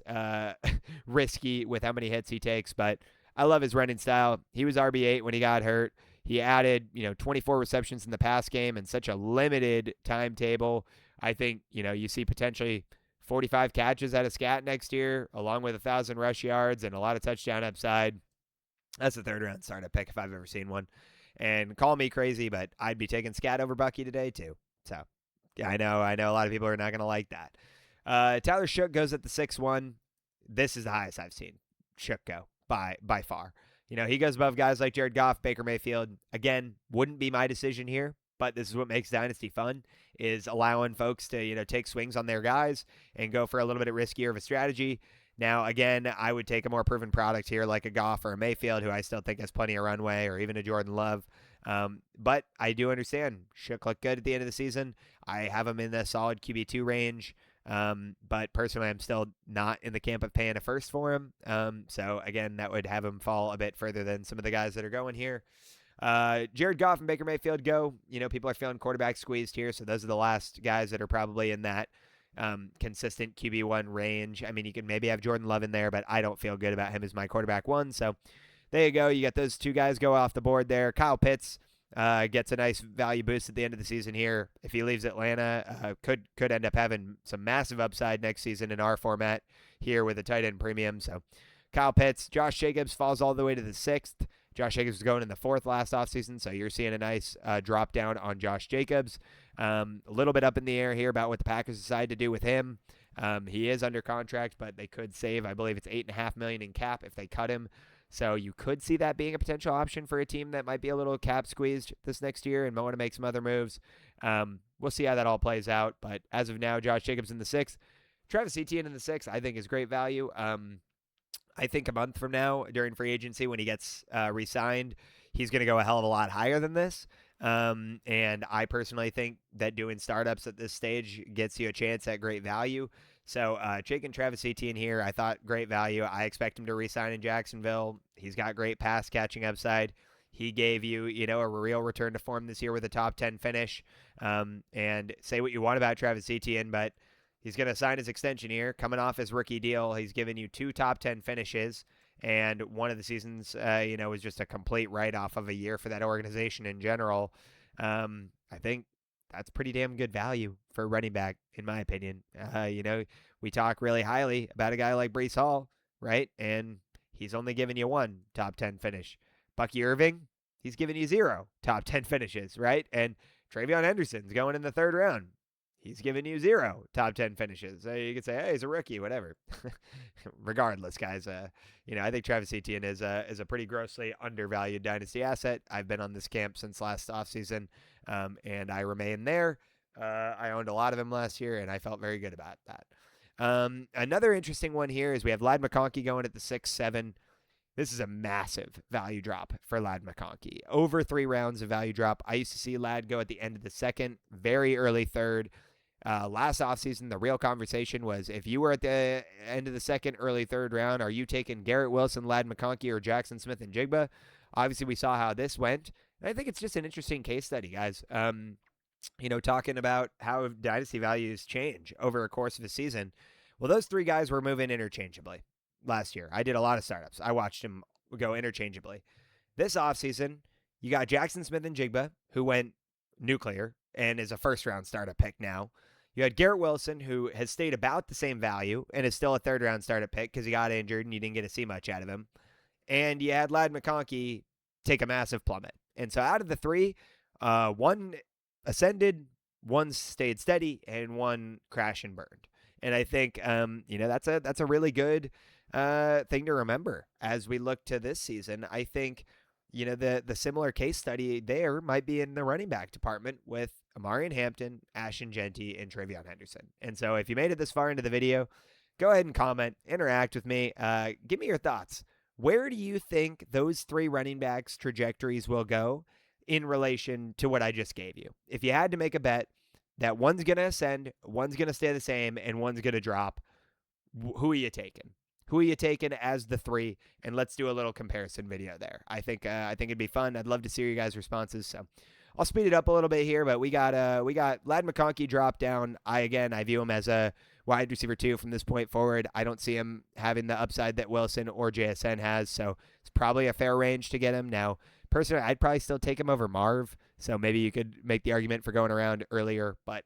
risky with how many hits he takes, but I love his running style. He was RB8 when he got hurt. He added, 24 receptions in the pass game and such a limited timetable. I think, you see potentially 45 catches out of Scat next year, along with 1,000 rush yards and a lot of touchdown upside. That's a third-round startup pick if I've ever seen one. And call me crazy, but I'd be taking Scat over Bucky today too. So, yeah, I know a lot of people are not going to like that. Tyler Shook goes at the 6'1". This is the highest I've seen Shook go by far. He goes above guys like Jared Goff, Baker Mayfield. Again, wouldn't be my decision here, but this is what makes Dynasty fun, is allowing folks to, take swings on their guys and go for a little bit riskier of a strategy. Now, again, I would take a more proven product here like a Goff or a Mayfield, who I still think has plenty of runway, or even a Jordan Love. But I do understand Shook looked good at the end of the season. I have him in the solid QB2 range. But personally, I'm still not in the camp of paying a first for him. So again, that would have him fall a bit further than some of the guys that are going here. Jared Goff and Baker Mayfield go. People are feeling quarterback squeezed here, so those are the last guys that are probably in that consistent QB1 range. I mean, you can maybe have Jordan Love in there, but I don't feel good about him as my quarterback one. So there you go. You got those two guys go off the board there. Kyle Pitts gets a nice value boost at the end of the season here. If he leaves Atlanta, could end up having some massive upside next season in our format here with a tight end premium. So Kyle Pitts, Josh Jacobs falls all the way to the 6th. Josh Jacobs was going in the 4th last offseason, so you're seeing a nice drop down on Josh Jacobs. A little bit up in the air here about what the Packers decide to do with him. He is under contract, but they could save, I believe it's $8.5 million in cap if they cut him. So you could see that being a potential option for a team that might be a little cap squeezed this next year and might want to make some other moves. We'll see how that all plays out. But as of now, Josh Jacobs in the 6th. Travis Etienne in the 6th, I think is great value. I think a month from now during free agency when he gets re-signed, he's going to go a hell of a lot higher than this. And I personally think that doing startups at this stage gets you a chance at great value. So Jake and Travis Etienne here, I thought great value. I expect him to re-sign in Jacksonville. He's got great pass catching upside. He gave you, a real return to form this year with a top 10 finish. And say what you want about Travis Etienne, but he's going to sign his extension here, coming off his rookie deal. He's given you 2 top 10 finishes, and one of the seasons, was just a complete write-off of a year for that organization in general. I think that's pretty damn good value for a running back, in my opinion. We talk really highly about a guy like Brees Hall, right? And he's only given you 1 top 10 finish. Bucky Irving, he's given you 0 top 10 finishes, right? And Travion Henderson's going in the 3rd round. He's given you 0 top 10 finishes. So you could say, hey, he's a rookie, whatever. Regardless, guys, I think Travis Etienne is a pretty grossly undervalued dynasty asset. I've been on this camp since last offseason, and I remain there. I owned a lot of him last year, and I felt very good about that. Another interesting one here is we have Ladd McConkey going at the 6-7. This is a massive value drop for Ladd McConkey. Over 3 rounds of value drop. I used to see Ladd go at the end of the 2nd, very early 3rd. Last offseason, the real conversation was if you were at the end of the 2nd, early 3rd round, are you taking Garrett Wilson, Ladd McConkey, or Jackson Smith and Jigba? Obviously, we saw how this went. And I think it's just an interesting case study, guys. Talking about how dynasty values change over a course of a season. Well, those 3 guys were moving interchangeably last year. I did a lot of startups. I watched them go interchangeably. This offseason, you got Jackson Smith and Jigba, who went nuclear and is a 1st-round startup pick now. You had Garrett Wilson, who has stayed about the same value and is still a 3rd-round startup pick because he got injured and you didn't get to see much out of him. And you had Ladd McConkey take a massive plummet. And so out of the three, one ascended, one stayed steady, and one crashed and burned. And I think that's a really good thing to remember as we look to this season. I think the similar case study there might be in the running back department with Amarian Hampton, Ashton Genty, and Travion Henderson. And so if you made it this far into the video, go ahead and comment, interact with me. Give me your thoughts. Where do you think those three running backs' trajectories will go in relation to what I just gave you? If you had to make a bet that one's going to ascend, one's going to stay the same, and one's going to drop, who are you taking? Who are you taking as the three? And let's do a little comparison video there. I think it'd be fun. I'd love to see your guys' responses. So I'll speed it up a little bit here, but we got Ladd McConkey drop down. I view him as a wide receiver 2 from this point forward. I don't see him having the upside that Wilson or JSN has, so it's probably a fair range to get him. Now, personally, I'd probably still take him over Marv, so maybe you could make the argument for going around earlier, but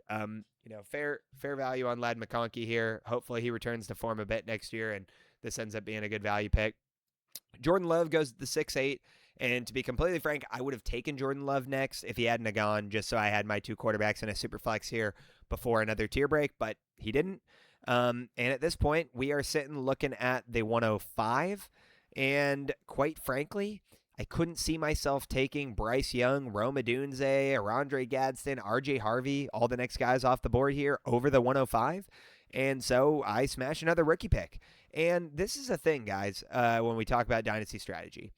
fair value on Ladd McConkey here. Hopefully he returns to form a bit next year, and this ends up being a good value pick. Jordan Love goes to the 6'8", and to be completely frank, I would have taken Jordan Love next if he hadn't gone, just so I had my 2 quarterbacks in a super flex here before another tier break, but he didn't. And at this point, we are sitting looking at the 105, and quite frankly, I couldn't see myself taking Bryce Young, Rome Odunze, Arondre Gadsden, RJ Harvey, all the next guys off the board here over the 105. And so I smashed another rookie pick. And this is a thing, guys, when we talk about dynasty strategy.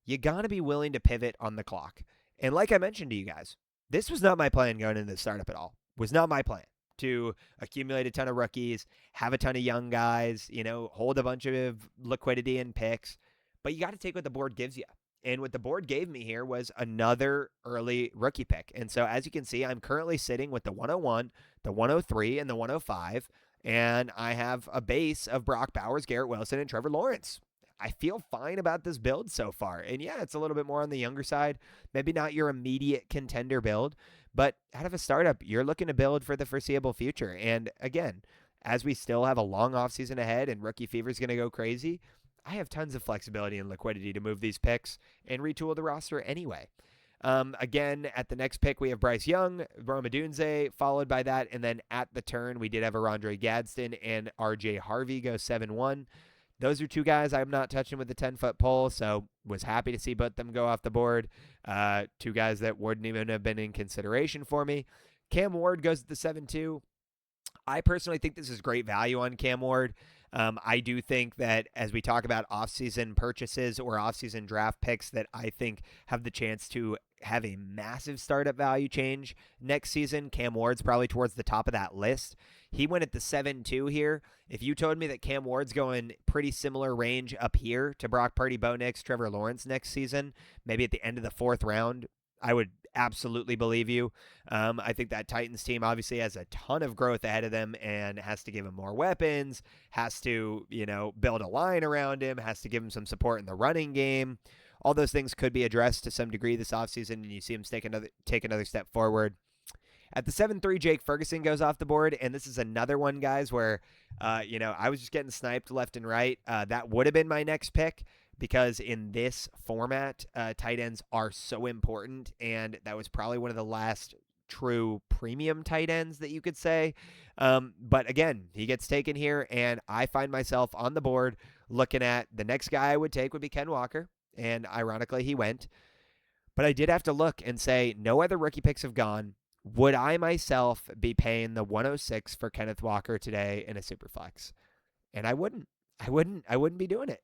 You got to be willing to pivot on the clock. And like I mentioned to you guys, this was not my plan going into the startup at all. Was not my plan to accumulate a ton of rookies, have a ton of young guys, hold a bunch of liquidity and picks. But you got to take what the board gives you. And what the board gave me here was another early rookie pick. And so as you can see, I'm currently sitting with the 101, the 103, and the 105. And I have a base of Brock Bowers, Garrett Wilson, and Trevor Lawrence. I feel fine about this build so far. And yeah, it's a little bit more on the younger side. Maybe not your immediate contender build, but out of a startup, you're looking to build for the foreseeable future. And again, as we still have a long offseason ahead and rookie fever is going to go crazy, I have tons of flexibility and liquidity to move these picks and retool the roster anyway. Again, at the next pick, we have Bryce Young, Rome Odunze, followed by that. And then at the turn, we did have Arondre Gadsden and RJ Harvey go 7-1. Those are 2 guys I'm not touching with the 10-foot pole, so was happy to see both them go off the board. 2 guys that wouldn't even have been in consideration for me. Cam Ward goes to the 7-2. I personally think this is great value on Cam Ward. I do think that as we talk about offseason purchases or offseason draft picks that I think have the chance to have a massive startup value change next season, Cam Ward's probably towards the top of that list. He went at the 7-2 here. If you told me that Cam Ward's going pretty similar range up here to Brock Purdy, Bo Nix, Trevor Lawrence next season, maybe at the end of the 4th round, I would absolutely believe you. I think that Titans team obviously has a ton of growth ahead of them and has to give him more weapons, has to, build a line around him, has to give him some support in the running game. All those things could be addressed to some degree this offseason, and you see him take another step forward. At the 7-3, Jake Ferguson goes off the board, and this is another one, guys, where, I was just getting sniped left and right. That would have been my next pick, because in this format, tight ends are so important, and that was probably one of the last true premium tight ends that you could say. But again, he gets taken here, and I find myself on the board looking at the next guy I would take would be Ken Walker, and ironically, he went. But I did have to look and say, no other rookie picks have gone. Would I myself be paying the 106 for Kenneth Walker today in a Superflex? And I wouldn't. I wouldn't be doing it.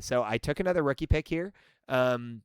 So I took another rookie pick here. After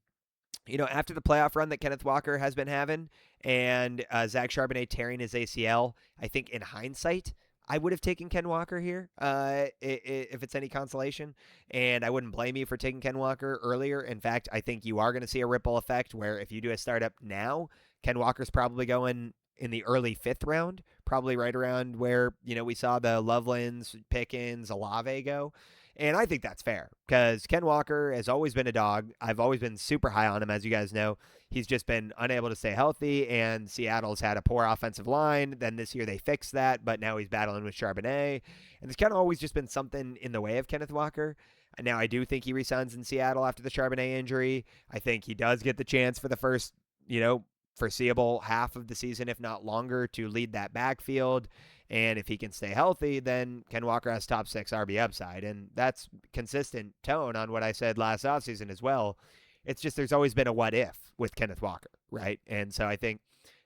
the playoff run that Kenneth Walker has been having and Zach Charbonnet tearing his ACL, I think in hindsight, I would have taken Ken Walker here if it's any consolation. And I wouldn't blame you for taking Ken Walker earlier. In fact, I think you are going to see a ripple effect where if you do a startup now, Ken Walker's probably going in the early 5th round, probably right around where, we saw the Lovelands, Pickens, Olave go. And I think that's fair because Ken Walker has always been a dog. I've always been super high on him, as you guys know. He's just been unable to stay healthy, and Seattle's had a poor offensive line. Then this year they fixed that, but now he's battling with Charbonnet. And there's kind of always just been something in the way of Kenneth Walker. And now I do think he resigns in Seattle after the Charbonnet injury. I think he does get the chance for the first, foreseeable half of the season, if not longer, to lead that backfield. And if he can stay healthy, then Ken Walker has top 6 RB upside. And that's consistent tone on what I said last offseason as well. It's just there's always been a what if with Kenneth Walker, right? And so I think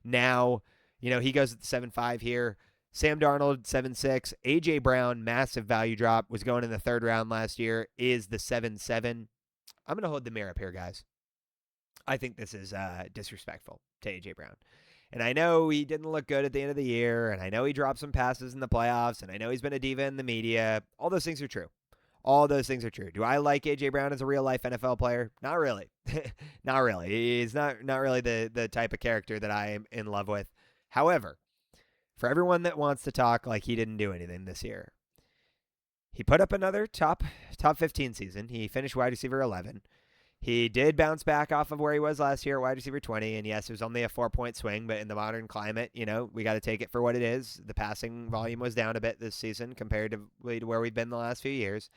now, he goes at the 7.5 here. Sam Darnold, 7.6. A.J. Brown, massive value drop, was going in the 3rd round last year, is the 7.7. I'm going to hold the mirror up here, guys. I think this is disrespectful to A.J. Brown. And I know he didn't look good at the end of the year, and I know he dropped some passes in the playoffs, and I know he's been a diva in the media. All those things are true. All those things are true. Do I like A.J. Brown as a real-life NFL player? Not really. Not really. He's not really the type of character that I am in love with. However, for everyone that wants to talk like he didn't do anything this year, he put up another top 15 season. He finished wide receiver 11. He did bounce back off of where he was last year at wide receiver 20, and yes, it was only a 4-point swing, but in the modern climate, we got to take it for what it is. The passing volume was down a bit this season comparatively to where we've been the last few years.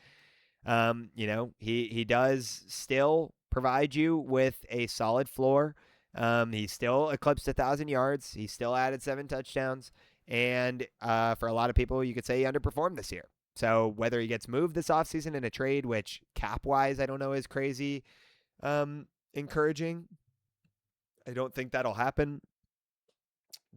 He does still provide you with a solid floor. He still eclipsed 1,000 yards. He still added 7 touchdowns, and for a lot of people, you could say he underperformed this year. So whether he gets moved this offseason in a trade, which cap-wise I don't know is crazy encouraging. I don't think that'll happen.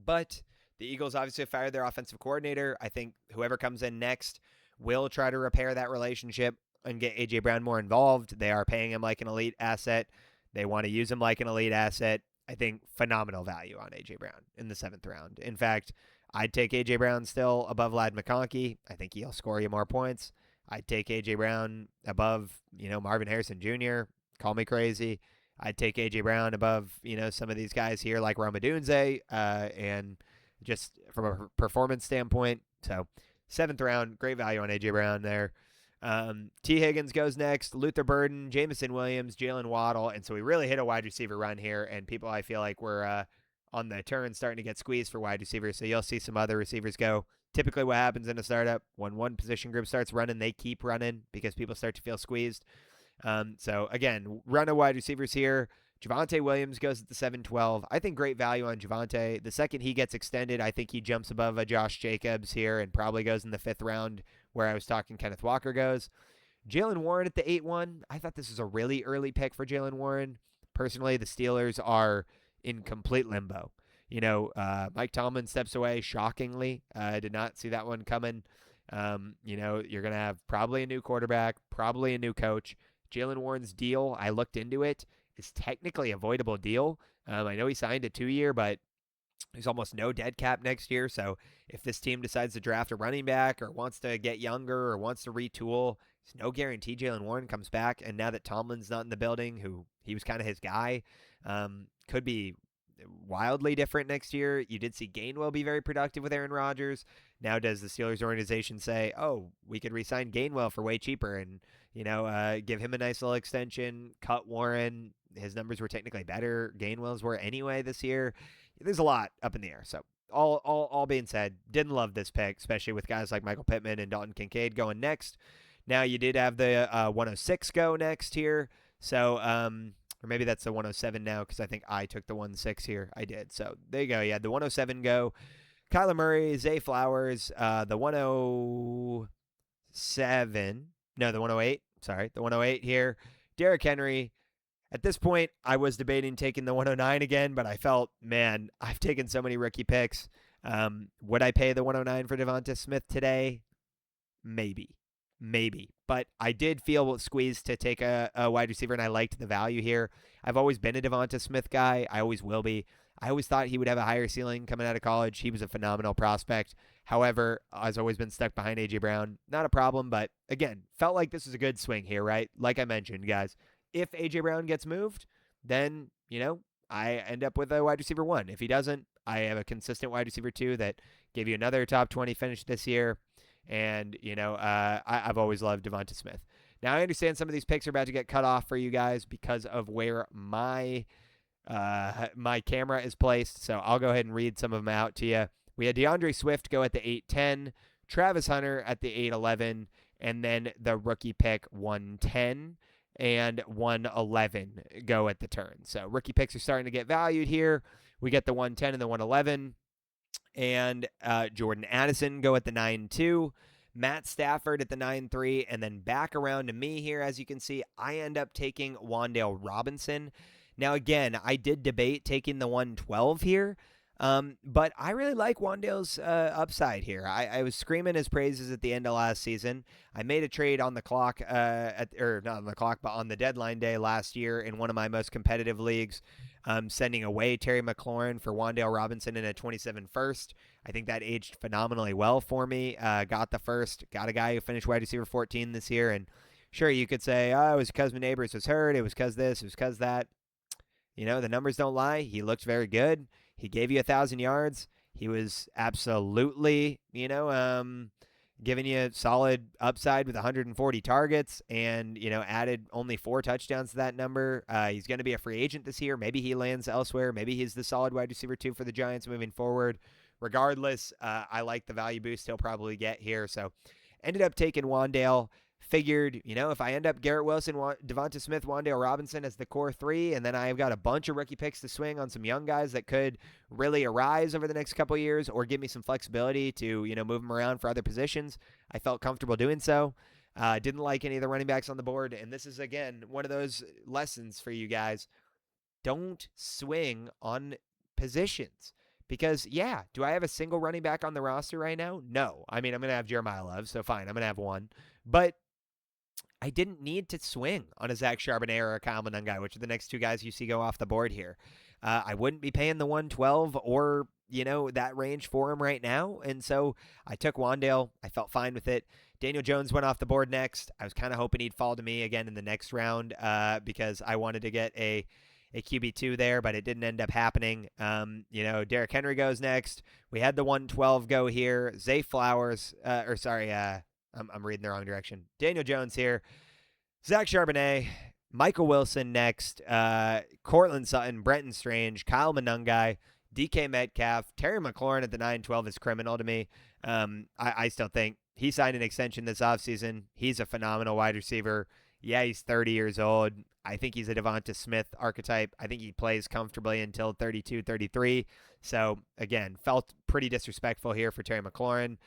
But the Eagles obviously have fired their offensive coordinator. I think whoever comes in next will try to repair that relationship and get A.J. Brown more involved. They are paying him like an elite asset. They want to use him like an elite asset. I think phenomenal value on A.J. Brown in the 7th round. In fact, I'd take A.J. Brown still above Ladd McConkey. I think he'll score you more points. I'd take A.J. Brown above, Marvin Harrison Jr., call me crazy. I'd take A.J. Brown above, some of these guys here like Rome Odunze, and just from a performance standpoint. So 7th round, great value on A.J. Brown there. T. Higgins goes next, Luther Burden, Jamison Williams, Jalen Waddle. And so we really hit a wide receiver run here, and people I feel like were on the turn starting to get squeezed for wide receivers. So you'll see some other receivers go. Typically what happens in a startup, when one position group starts running, they keep running because people start to feel squeezed. So again, run of wide receivers here. Javonte Williams goes at the 7-12. I think great value on Javonte. The second he gets extended, I think he jumps above a Josh Jacobs here and probably goes in the 5th round where I was talking Kenneth Walker goes. Jalen Warren at the 8-1. I thought this was a really early pick for Jalen Warren. Personally, the Steelers are in complete limbo. Mike Tomlin steps away shockingly. I did not see that one coming. You're going to have probably a new quarterback, probably a new coach. Jalen Warren's deal, I looked into it, is technically a voidable deal. I know he signed a 2-year, but there's almost no dead cap next year. So if this team decides to draft a running back or wants to get younger or wants to retool, there's no guarantee Jalen Warren comes back. And now that Tomlin's not in the building, who he was kind of his guy, could be wildly different next year. You did see Gainwell be very productive with Aaron Rodgers. Now does the Steelers organization say, oh, we could re-sign Gainwell for way cheaper and, give him a nice little extension, cut Warren. His numbers were technically better. Gainwell's were anyway this year. There's a lot up in the air. So all being said, didn't love this pick, especially with guys like Michael Pittman and Dalton Kincaid going next. Now you did have the 106 go next here. So, or maybe that's the 107 now because I think I took the 106 here. I did. So there you go. You had the 107 go. Kyler Murray, Zay Flowers, the 107. No, the 108. Sorry, the 108 here. Derrick Henry. At this point, I was debating taking the 109 again, but I felt, man, I've taken so many rookie picks. Would I pay the 109 for Devonta Smith today? Maybe. But I did feel squeezed to take a wide receiver, and I liked the value here. I've always been a Devonta Smith guy. I always will be. I always thought he would have a higher ceiling coming out of college. He was a phenomenal prospect. However, has always been stuck behind A.J. Brown. Not a problem, but again, felt like this was a good swing here, right? Like I mentioned, guys, if A.J. Brown gets moved, then, I end up with a wide receiver 1. If he doesn't, I have a consistent wide receiver 2 that gave you another top 20 finish this year. And, I've always loved Devonta Smith. Now, I understand some of these picks are about to get cut off for you guys because of where my camera is placed. So I'll go ahead and read some of them out to you. We had DeAndre Swift go at the 8:10, Travis Hunter at the 8:11, and then the rookie pick 110 and 111 go at the turn. So rookie picks are starting to get valued here. We get the 110 and the 111, and Jordan Addison go at the 9-2. Matt Stafford at the 9-3, and then back around to me here. As you can see, I end up taking Wan'Dale Robinson. Now, again, I did debate taking the 112 here, but I really like Wan'Dale's upside here. I was screaming his praises at the end of last season. I made a trade on the clock, not on the clock, but on the deadline day last year in one of my most competitive leagues, sending away Terry McLaurin for Wan'Dale Robinson in a 27 first. I think that aged phenomenally well for me. Got the first, got a guy who finished wide receiver 14 this year, and sure, you could say, oh, it was because Neighbors was hurt, it was because this, it was because that. The numbers don't lie. He looked very good. He gave you 1,000 yards. He was absolutely, giving you solid upside with 140 targets and, added only 4 touchdowns to that number. He's going to be a free agent this year. Maybe he lands elsewhere. Maybe he's the solid wide receiver 2 for the Giants moving forward. Regardless, I like the value boost he'll probably get here. So ended up taking Wan'Dale. Figured, if I end up Garrett Wilson, Devonta Smith, Wan'Dale Robinson as the core 3, and then I've got a bunch of rookie picks to swing on some young guys that could really arise over the next couple of years or give me some flexibility to, move them around for other positions, I felt comfortable doing so. Didn't like any of the running backs on the board, and this is, again, one of those lessons for you guys. Don't swing on positions. Because, do I have a single running back on the roster right now? No. I mean, I'm going to have Jeremiah Love, so fine, I'm going to have one. But I didn't need to swing on a Zach Charbonnet or a Kyle Monangai, which are the next 2 guys you see go off the board here. I wouldn't be paying the 112 or, that range for him right now. And so I took Wan'Dale. I felt fine with it. Daniel Jones went off the board next. I was kind of hoping he'd fall to me again in the next round because I wanted to get a QB2 there, but it didn't end up happening. Derrick Henry goes next. We had the 112 go here. Zay Flowers, I'm reading the wrong direction. Daniel Jones here. Zach Charbonnet, Michael Wilson next. Cortland Sutton, Brenton Strange, Kyle Monangai, DK Metcalf, Terry McLaurin at the 9-12 is criminal to me. I still think he signed an extension this offseason. He's a phenomenal wide receiver. Yeah, he's 30 years old. I think he's a Devonta Smith archetype. I think he plays comfortably until 32, 33. So, again, felt pretty disrespectful here for Terry McLaurin.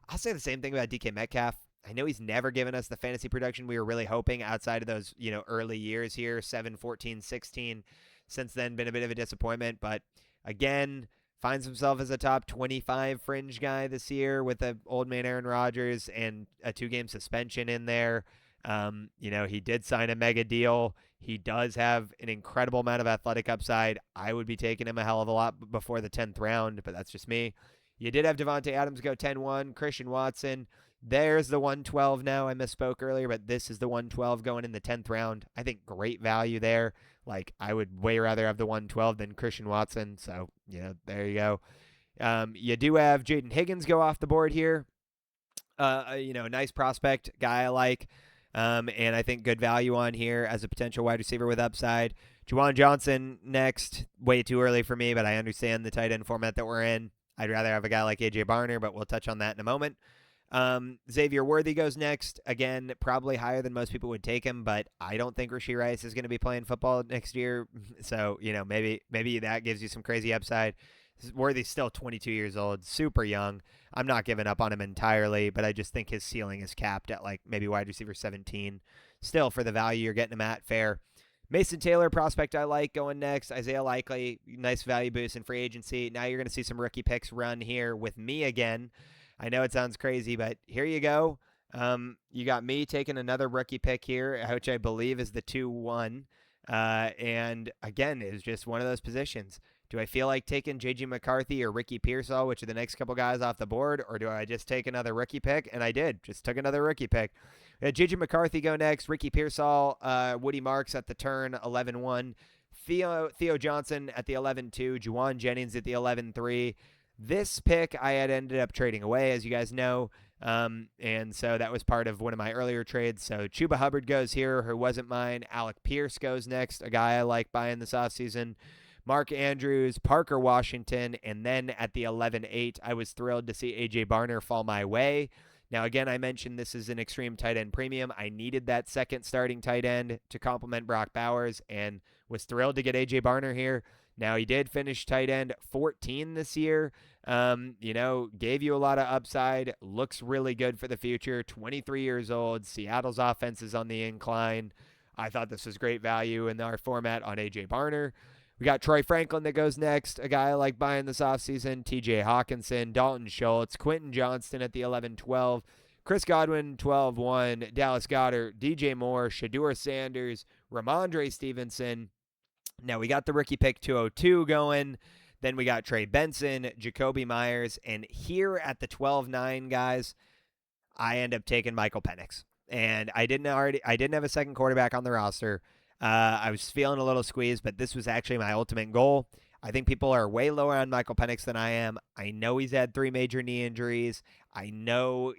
I'll say the same thing about DK Metcalf. I know he's never given us the fantasy production we were really hoping outside of those, early years here, 7, 14, 16. Since then, been a bit of a disappointment. But, again, finds himself as a top 25 fringe guy this year with the old man Aaron Rodgers and a 2-game suspension in there. He did sign a mega deal. He does have an incredible amount of athletic upside. I would be taking him a hell of a lot before the 10th round, but that's just me. You did have Devontae Adams go 10-1, Christian Watson. There's the 112 now. I misspoke earlier, but this is the 112 going in the 10th round. I think great value there. Like, I would way rather have the 112 than Christian Watson. So, there you go. You do have Jaden Higgins go off the board here. Nice prospect, guy I like. And I think good value on here as a potential wide receiver with upside. Juwan Johnson next. Way too early for me, but I understand the tight end format that we're in. I'd rather have a guy like A.J. Barner, but we'll touch on that in a moment. Xavier Worthy goes next. Again, probably higher than most people would take him, but I don't think Rashee Rice is going to be playing football next year. So, maybe that gives you some crazy upside. Worthy's still 22 years old, super young. I'm not giving up on him entirely, but I just think his ceiling is capped at like maybe wide receiver 17. Still, for the value you're getting him at, fair. Mason Taylor, prospect I like, going next. Isaiah Likely, nice value boost in free agency. Now you're going to see some rookie picks run here with me again. I know it sounds crazy, but here you go. You got me taking another rookie pick here, which I believe is the 2-1. And again, it's just one of those positions. Do I feel like taking J.J. McCarthy or Ricky Pearsall, which are the next couple guys off the board, or do I just take another rookie pick? And I did. Just took another rookie pick. J.J. McCarthy go next. Ricky Pearsall, Woody Marks at the turn, 11-1. Theo Johnson at the 11-2. Juwan Jennings at the 11-3. This pick I had ended up trading away, as you guys know. And so that was part of one of my earlier trades. So Chuba Hubbard goes here, who wasn't mine. Alec Pierce goes next, a guy I like buying this offseason. Mark Andrews, Parker Washington, and then at the 11-8, I was thrilled to see A.J. Barner fall my way. Now, again, I mentioned this is an extreme tight end premium. I needed that second starting tight end to complement Brock Bowers and was thrilled to get A.J. Barner here. Now, he did finish tight end 14 this year. Gave you a lot of upside. Looks really good for the future. 23 years old. Seattle's offense is on the incline. I thought this was great value in our format on A.J. Barner. We got Troy Franklin that goes next, a guy I like buying this offseason. TJ Hawkinson, Dalton Schultz, Quentin Johnston at the 11-12, Chris Godwin 12-1, Dallas Goedert, DJ Moore, Shedeur Sanders, Ramondre Stevenson. Now we got the rookie pick 202 going. Then we got Trey Benson, Jacoby Myers, and here at the 12-9, guys, I end up taking Michael Penix. And I didn't have a second quarterback on the roster. I was feeling a little squeezed, but this was actually my ultimate goal. I think people are way lower on Michael Penix than I am. I know he's had 3 major knee injuries. I know,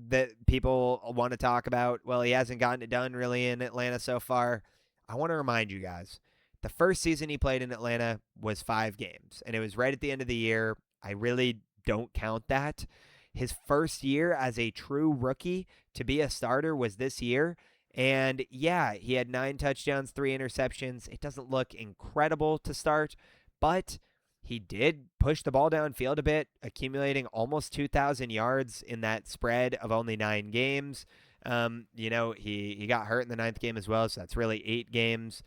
that people want to talk about, well, he hasn't gotten it done really in Atlanta so far. I want to remind you guys, the first season he played in Atlanta was 5 games, and it was right at the end of the year. I really don't count that. His first year as a true rookie to be a starter was this year. And yeah, he had 9 touchdowns, 3 interceptions. It doesn't look incredible to start, but he did push the ball downfield a bit, accumulating almost 2,000 yards in that spread of only 9 games. He got hurt in the 9th game as well, so that's really 8 games.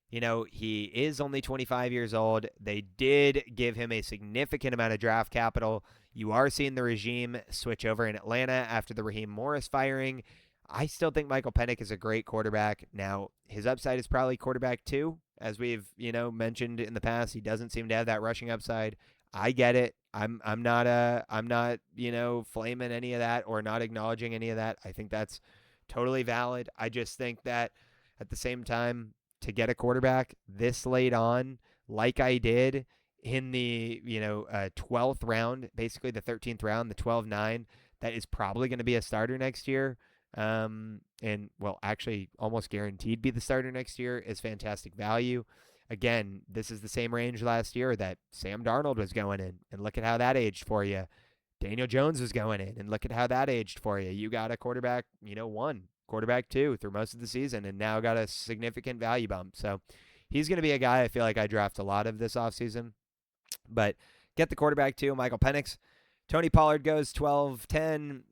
He is only 25 years old. They did give him a significant amount of draft capital. You are seeing the regime switch over in Atlanta after the Raheem Morris firing. I still think Michael Penix is a great quarterback. Now, his upside is probably quarterback 2. As we've, mentioned in the past, he doesn't seem to have that rushing upside. I get it. I'm not flaming any of that or not acknowledging any of that. I think that's totally valid. I just think that at the same time, to get a quarterback this late on, like I did in the 12th round, basically the 13th round, the 12-9, that is probably going to be a starter next year. Actually almost guaranteed be the starter next year, is fantastic value. Again, this is the same range last year that Sam Darnold was going in, and look at how that aged for you. Daniel Jones was going in, and look at how that aged for you. You got a quarterback, 1, quarterback 2 through most of the season, and now got a significant value bump. So he's going to be a guy I feel like I draft a lot of this offseason. But get the quarterback 2, Michael Penix. Tony Pollard goes 12-10.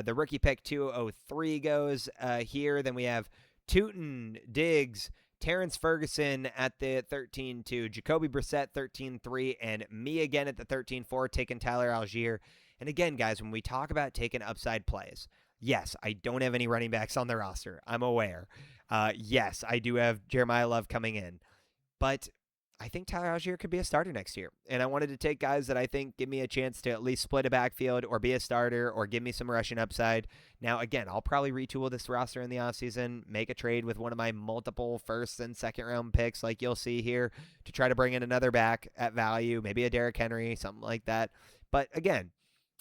The rookie pick 203 goes here. Then we have Tootin, Diggs, Terrence Ferguson at the 13-2, Jacoby Brissett 13-3, and me again at the 13-4, taking Tyler Algier. And again, guys, when we talk about taking upside plays, yes, I don't have any running backs on the roster. I'm aware. Yes, I do have Jeremiah Love coming in. But I think Tyler Algier could be a starter next year. And I wanted to take guys that I think give me a chance to at least split a backfield or be a starter or give me some rushing upside. Now, again, I'll probably retool this roster in the offseason, make a trade with one of my multiple first and second round picks like you'll see here to try to bring in another back at value, maybe a Derrick Henry, something like that. But again,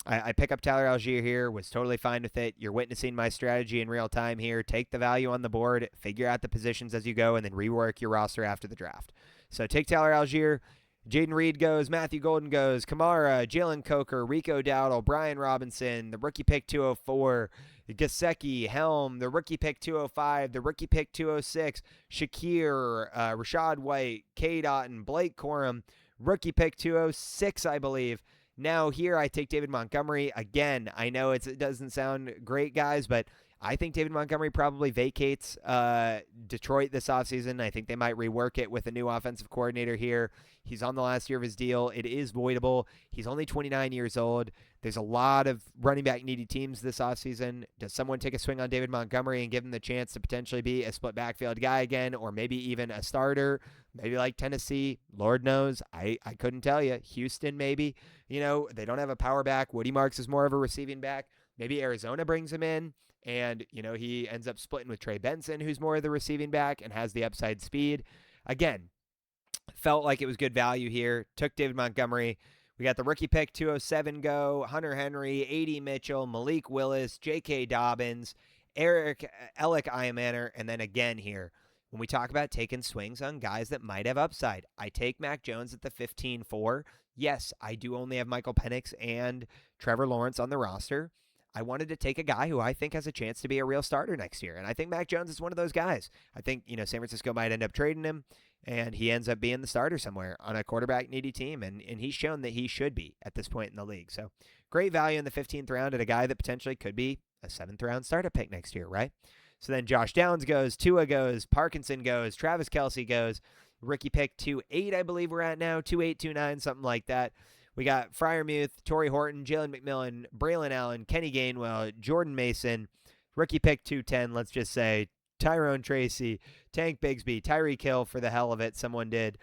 I pick up Tyler Algier here, was totally fine with it. You're witnessing my strategy in real time here. Take the value on the board, figure out the positions as you go, and then rework your roster after the draft. So take Tyler Algier. Jaden Reed goes. Matthew Golden goes. Kamara, Jalen Coker, Rico Dowdle, Brian Robinson, the rookie pick 204. Gesicki, Helm, the rookie pick 205. The rookie pick 206. Shakir, Rashad White, K. Dotton, Blake Corum, rookie pick 206, I believe. Now here I take David Montgomery. Again, I know it doesn't sound great, guys, but I think David Montgomery probably vacates Detroit this offseason. I think they might rework it with a new offensive coordinator here. He's on the last year of his deal. It is voidable. He's only 29 years old. There's a lot of running back needy teams this offseason. Does someone take a swing on David Montgomery and give him the chance to potentially be a split backfield guy again, or maybe even a starter? Maybe like Tennessee. Lord knows. I couldn't tell you. Houston, maybe. They don't have a power back. Woody Marks is more of a receiving back. Maybe Arizona brings him in, and, he ends up splitting with Trey Benson, who's more of the receiving back and has the upside speed. Again, felt like it was good value here. Took David Montgomery. We got the rookie pick 207 go, Hunter Henry, A.D. Mitchell, Malik Willis, J.K. Dobbins, Eric Iamaner, and then again here, when we talk about taking swings on guys that might have upside, I take Mac Jones at the 15-4. Yes, I do only have Michael Penix and Trevor Lawrence on the roster. I wanted to take a guy who I think has a chance to be a real starter next year, and I think Mac Jones is one of those guys. I think, San Francisco might end up trading him, and he ends up being the starter somewhere on a quarterback-needy team, and he's shown that he should be at this point in the league. So great value in the 15th round at a guy that potentially could be a 7th-round startup pick next year, right? So then Josh Downs goes, Tua goes, Parkinson goes, Travis Kelce goes, rookie pick 2-8, I believe we're at now, 2-8, 2-9, something like that. We got Freiermuth, Torrey Horton, Jalen McMillan, Braylon Allen, Kenny Gainwell, Jordan Mason, rookie pick 210, let's just say, Tyrone Tracy, Tank Bigsby, Tyreek Hill for the hell of it, someone did.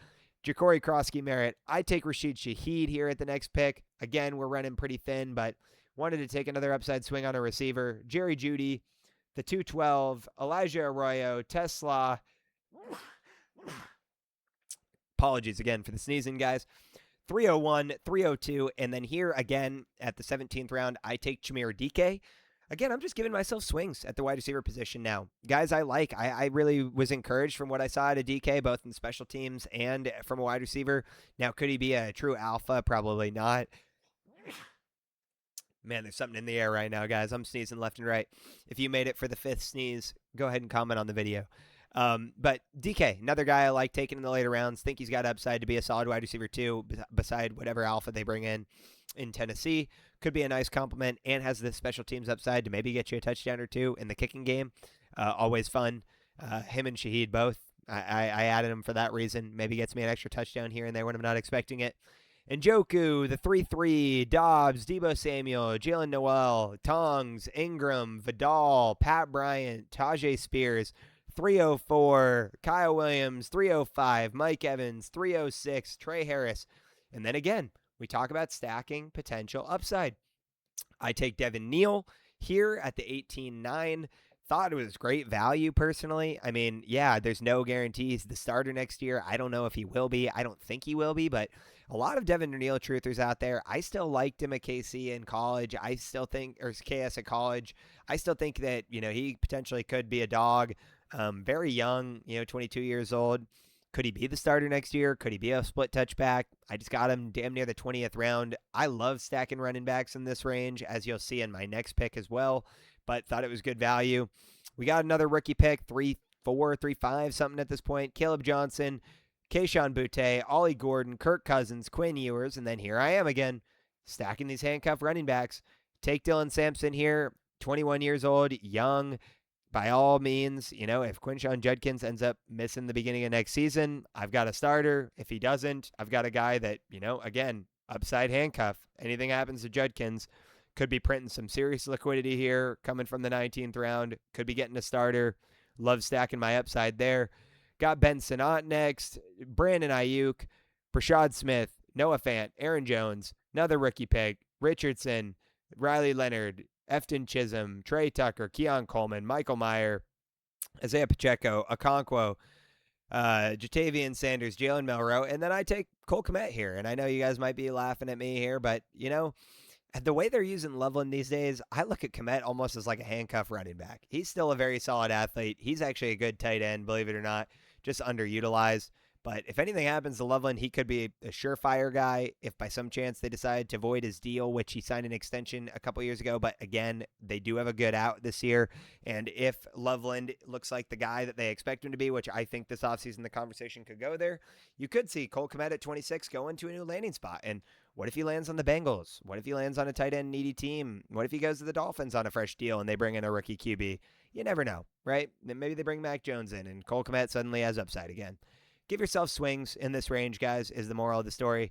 Ja'Cory Krosky-Merritt. I take Rashid Shaheed here at the next pick. Again, we're running pretty thin, but wanted to take another upside swing on a receiver. Jerry Jeudy, the 212, Elijah Arroyo, Tesla. Apologies again for the sneezing, guys. 301, 302, and then here again at the 17th round, I take Chimere Dike. Again, I'm just giving myself swings at the wide receiver position now. Guys I like. I really was encouraged from what I saw at a DK, both in special teams and from a wide receiver. Now, could he be a true alpha? Probably not. Man, there's something in the air right now, guys. I'm sneezing left and right. If you made it for the 5th sneeze, go ahead and comment on the video. But DK, another guy I like taking in the later rounds. Think he's got upside to be a solid wide receiver too, beside whatever alpha they bring in Tennessee. Could be a nice compliment and has the special teams upside to maybe get you a touchdown or two in the kicking game. Always fun. Him and Shaheed both. I added him for that reason. Maybe gets me an extra touchdown here and there when I'm not expecting it. Njoku, the 3-3, Dobbs, Deebo Samuel, Jalen Noel, Tongs, Ingram, Vidal, Pat Bryant, Tajay Spears, 304, Kyle Williams, 305, Mike Evans, 306, Trey Harris. And then again, we talk about stacking potential upside. I take Devin Neal here at the 18-9. Thought it was great value personally. I mean, yeah, there's no guarantees the starter next year. I don't know if he will be. I don't think he will be, but a lot of Devin Neal truthers out there. I still liked him at KC in college. I still think, or KS at college. I still think that, he potentially could be a dog. Very young, 22 years old. Could he be the starter next year? Could he be a split touchback? I just got him damn near the 20th round. I love stacking running backs in this range, as you'll see in my next pick as well, but thought it was good value. We got another rookie pick, 3-4, 3-5, something at this point. Caleb Johnson, Kayshon Boutte, Ollie Gordon, Kirk Cousins, Quinn Ewers, and then here I am again, stacking these handcuff running backs. Take Dylan Sampson here, 21 years old, young. By all means, if Quinshon Judkins ends up missing the beginning of next season, I've got a starter. If he doesn't, I've got a guy that, again, upside handcuff. Anything happens to Judkins, could be printing some serious liquidity here coming from the 19th round. Could be getting a starter. Love stacking my upside there. Got Ben Sinnott next. Brandon Ayuk, Brashad Smith, Noah Fant, Aaron Jones, another rookie pick, Richardson, Riley Leonard, Efton Chisholm, Trey Tucker, Keon Coleman, Michael Meyer, Isaiah Pacheco, Okonkwo, Jatavian Sanders, Jalen Milroe, and then I take Cole Kmet here. And I know you guys might be laughing at me here, but, the way they're using Loveland these days, I look at Kmet almost as like a handcuff running back. He's still a very solid athlete. He's actually a good tight end, believe it or not, just underutilized. But if anything happens to Loveland, he could be a surefire guy if by some chance they decide to void his deal, which he signed an extension a couple years ago. But again, they do have a good out this year. And if Loveland looks like the guy that they expect him to be, which I think this offseason the conversation could go there, you could see Cole Kmet at 26 go into a new landing spot. And what if he lands on the Bengals? What if he lands on a tight end needy team? What if he goes to the Dolphins on a fresh deal and they bring in a rookie QB? You never know, right? Then maybe they bring Mac Jones in and Cole Kmet suddenly has upside again. Give yourself swings in this range, guys, is the moral of the story.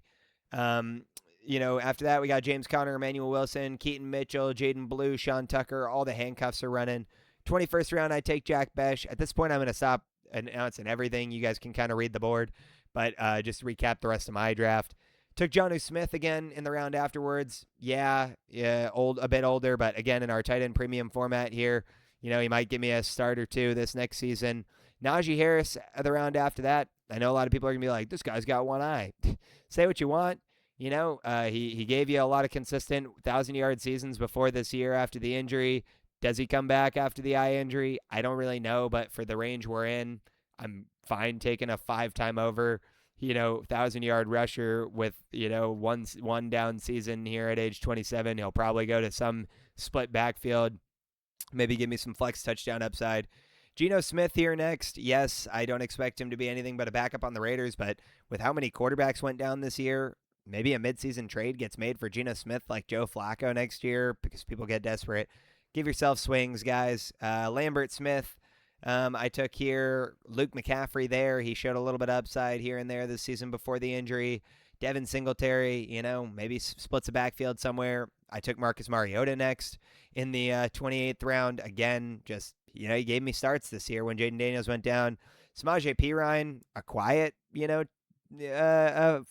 After that, we got James Conner, Emmanuel Wilson, Keaton Mitchell, Jaden Blue, Sean Tucker. All the handcuffs are running. 21st round, I take Jack Besh. At this point, I'm going to stop announcing everything. You guys can kind of read the board, but just to recap the rest of my draft. Took Jonnu Smith again in the round afterwards. Yeah, a bit older, but again, in our tight end premium format here, he might give me a start or two this next season. Najee Harris, the round after that. I know a lot of people are going to be like, this guy's got one eye. Say what you want. he gave you a lot of consistent 1,000-yard seasons before this year after the injury. Does he come back after the eye injury? I don't really know, but for the range we're in, I'm fine taking a 5-time over, 1,000-yard rusher with, one down season here at age 27. He'll probably go to some split backfield, maybe give me some flex touchdown upside. Geno Smith here next. Yes, I don't expect him to be anything but a backup on the Raiders, but with how many quarterbacks went down this year, maybe a midseason trade gets made for Geno Smith like Joe Flacco next year because people get desperate. Give yourself swings, guys. Lambert Smith, I took here. Luke McCaffrey there. He showed a little bit of upside here and there this season before the injury. Devin Singletary, maybe splits a backfield somewhere. I took Marcus Mariota next in the 28th round. Again, just, he gave me starts this year when Jaden Daniels went down. Samaje Perine, a quiet,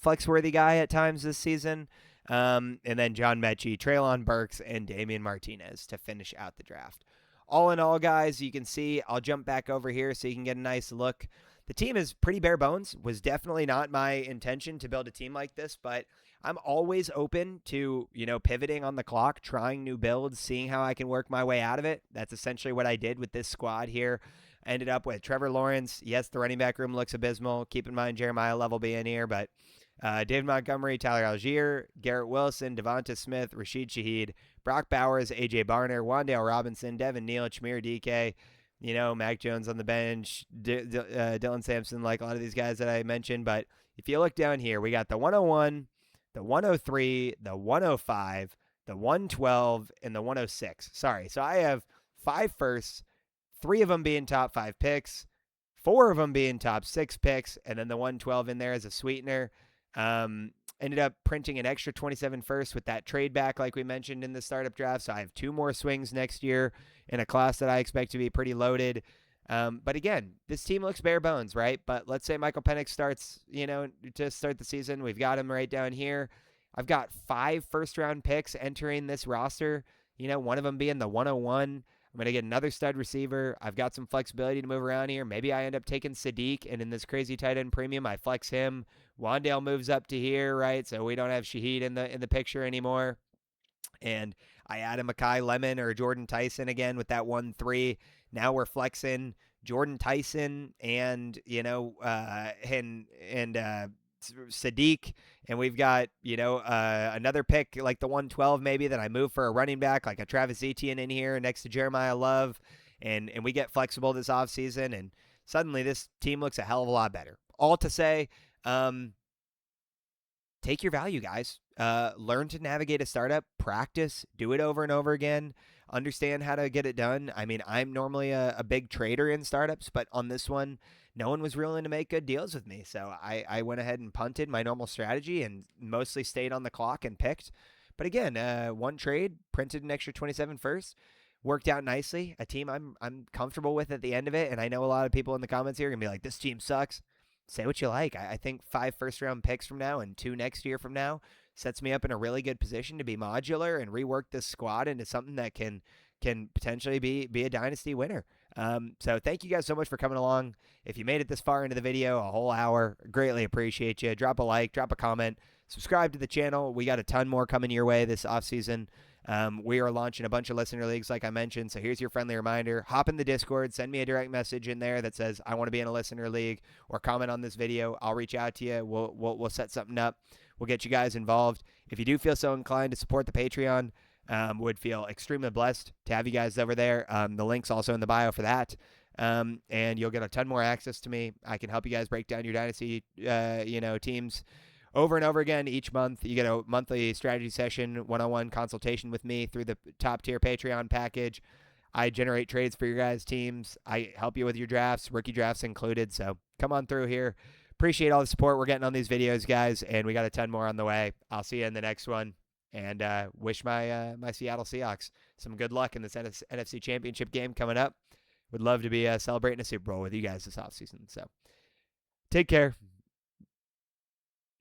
flex-worthy guy at times this season. And then John Mechie, Treylon Burks, and Damian Martinez to finish out the draft. All in all, guys, you can see, I'll jump back over here so you can get a nice look. The team is pretty bare bones. Was definitely not my intention to build a team like this, but I'm always open to, pivoting on the clock, trying new builds, seeing how I can work my way out of it. That's essentially what I did with this squad here. I ended up with Trevor Lawrence. Yes, the running back room looks abysmal. Keep in mind Jeremiah Love being here, but David Montgomery, Tyler Algier, Garrett Wilson, Devonta Smith, Rashid Shaheed, Brock Bowers, A.J. Barner, Wan'Dale Robinson, Devin Neal, Chimere DK, Mac Jones on the bench, Dylan Sampson, like a lot of these guys that I mentioned. But if you look down here, we got the 101, the 103, the 105, the 112, and the 106. Sorry. So I have 5 firsts, 3 of them being top 5 picks, 4 of them being top 6 picks, and then the 112 in there as a sweetener. Ended up printing an extra 27 firsts with that trade back like we mentioned in the startup draft. So I have 2 more swings next year in a class that I expect to be pretty loaded. But again, this team looks bare bones, right? But let's say Michael Penix starts, to start the season. We've got him right down here. I've got 5 first-round picks entering this roster, one of them being the 101. I'm going to get another stud receiver. I've got some flexibility to move around here. Maybe I end up taking Sadiq, and in this crazy tight end premium, I flex him. Wan'Dale moves up to here, right? So we don't have Shaheed in the picture anymore. And I add a Mekhi Lemon or Jordan Tyson again with that 1-3. Now we're flexing Jordan Tyson and Sadiq, and we've got another pick like the 112 maybe that I move for a running back like a Travis Etienne in here next to Jeremiah Love, and we get flexible this offseason, and suddenly this team looks a hell of a lot better. All to say, take your value, guys. Learn to navigate a startup, practice, do it over and over again, understand how to get it done. I mean, I'm normally a big trader in startups, but on this one, no one was willing to make good deals with me. So I went ahead and punted my normal strategy and mostly stayed on the clock and picked. But again, one trade, printed an extra 27 first, worked out nicely. A team I'm comfortable with at the end of it. And I know a lot of people in the comments here are going to be like, this team sucks. Say what you like. I think 5 first-round picks from now and 2 next year from now sets me up in a really good position to be modular and rework this squad into something that can potentially be a dynasty winner. So thank you guys so much for coming along. If you made it this far into the video, a whole hour, greatly appreciate you. Drop a like, drop a comment, subscribe to the channel. We got a ton more coming your way this offseason. We are launching a bunch of listener leagues, like I mentioned. So here's your friendly reminder. Hop in the Discord, send me a direct message in there that says, I want to be in a listener league, or comment on this video. I'll reach out to you. We'll set something up. We'll get you guys involved. If you do feel so inclined to support the Patreon, would feel extremely blessed to have you guys over there. The link's also in the bio for that. And you'll get a ton more access to me. I can help you guys break down your dynasty, teams over and over again each month. You get a monthly strategy session, one-on-one consultation with me through the top tier Patreon package. I generate trades for your guys' teams. I help you with your drafts, rookie drafts included. So come on through here. Appreciate all the support we're getting on these videos, guys. And we got a ton more on the way. I'll see you in the next one. And wish my Seattle Seahawks some good luck in this NFC Championship game coming up. Would love to be celebrating a Super Bowl with you guys this offseason. So take care.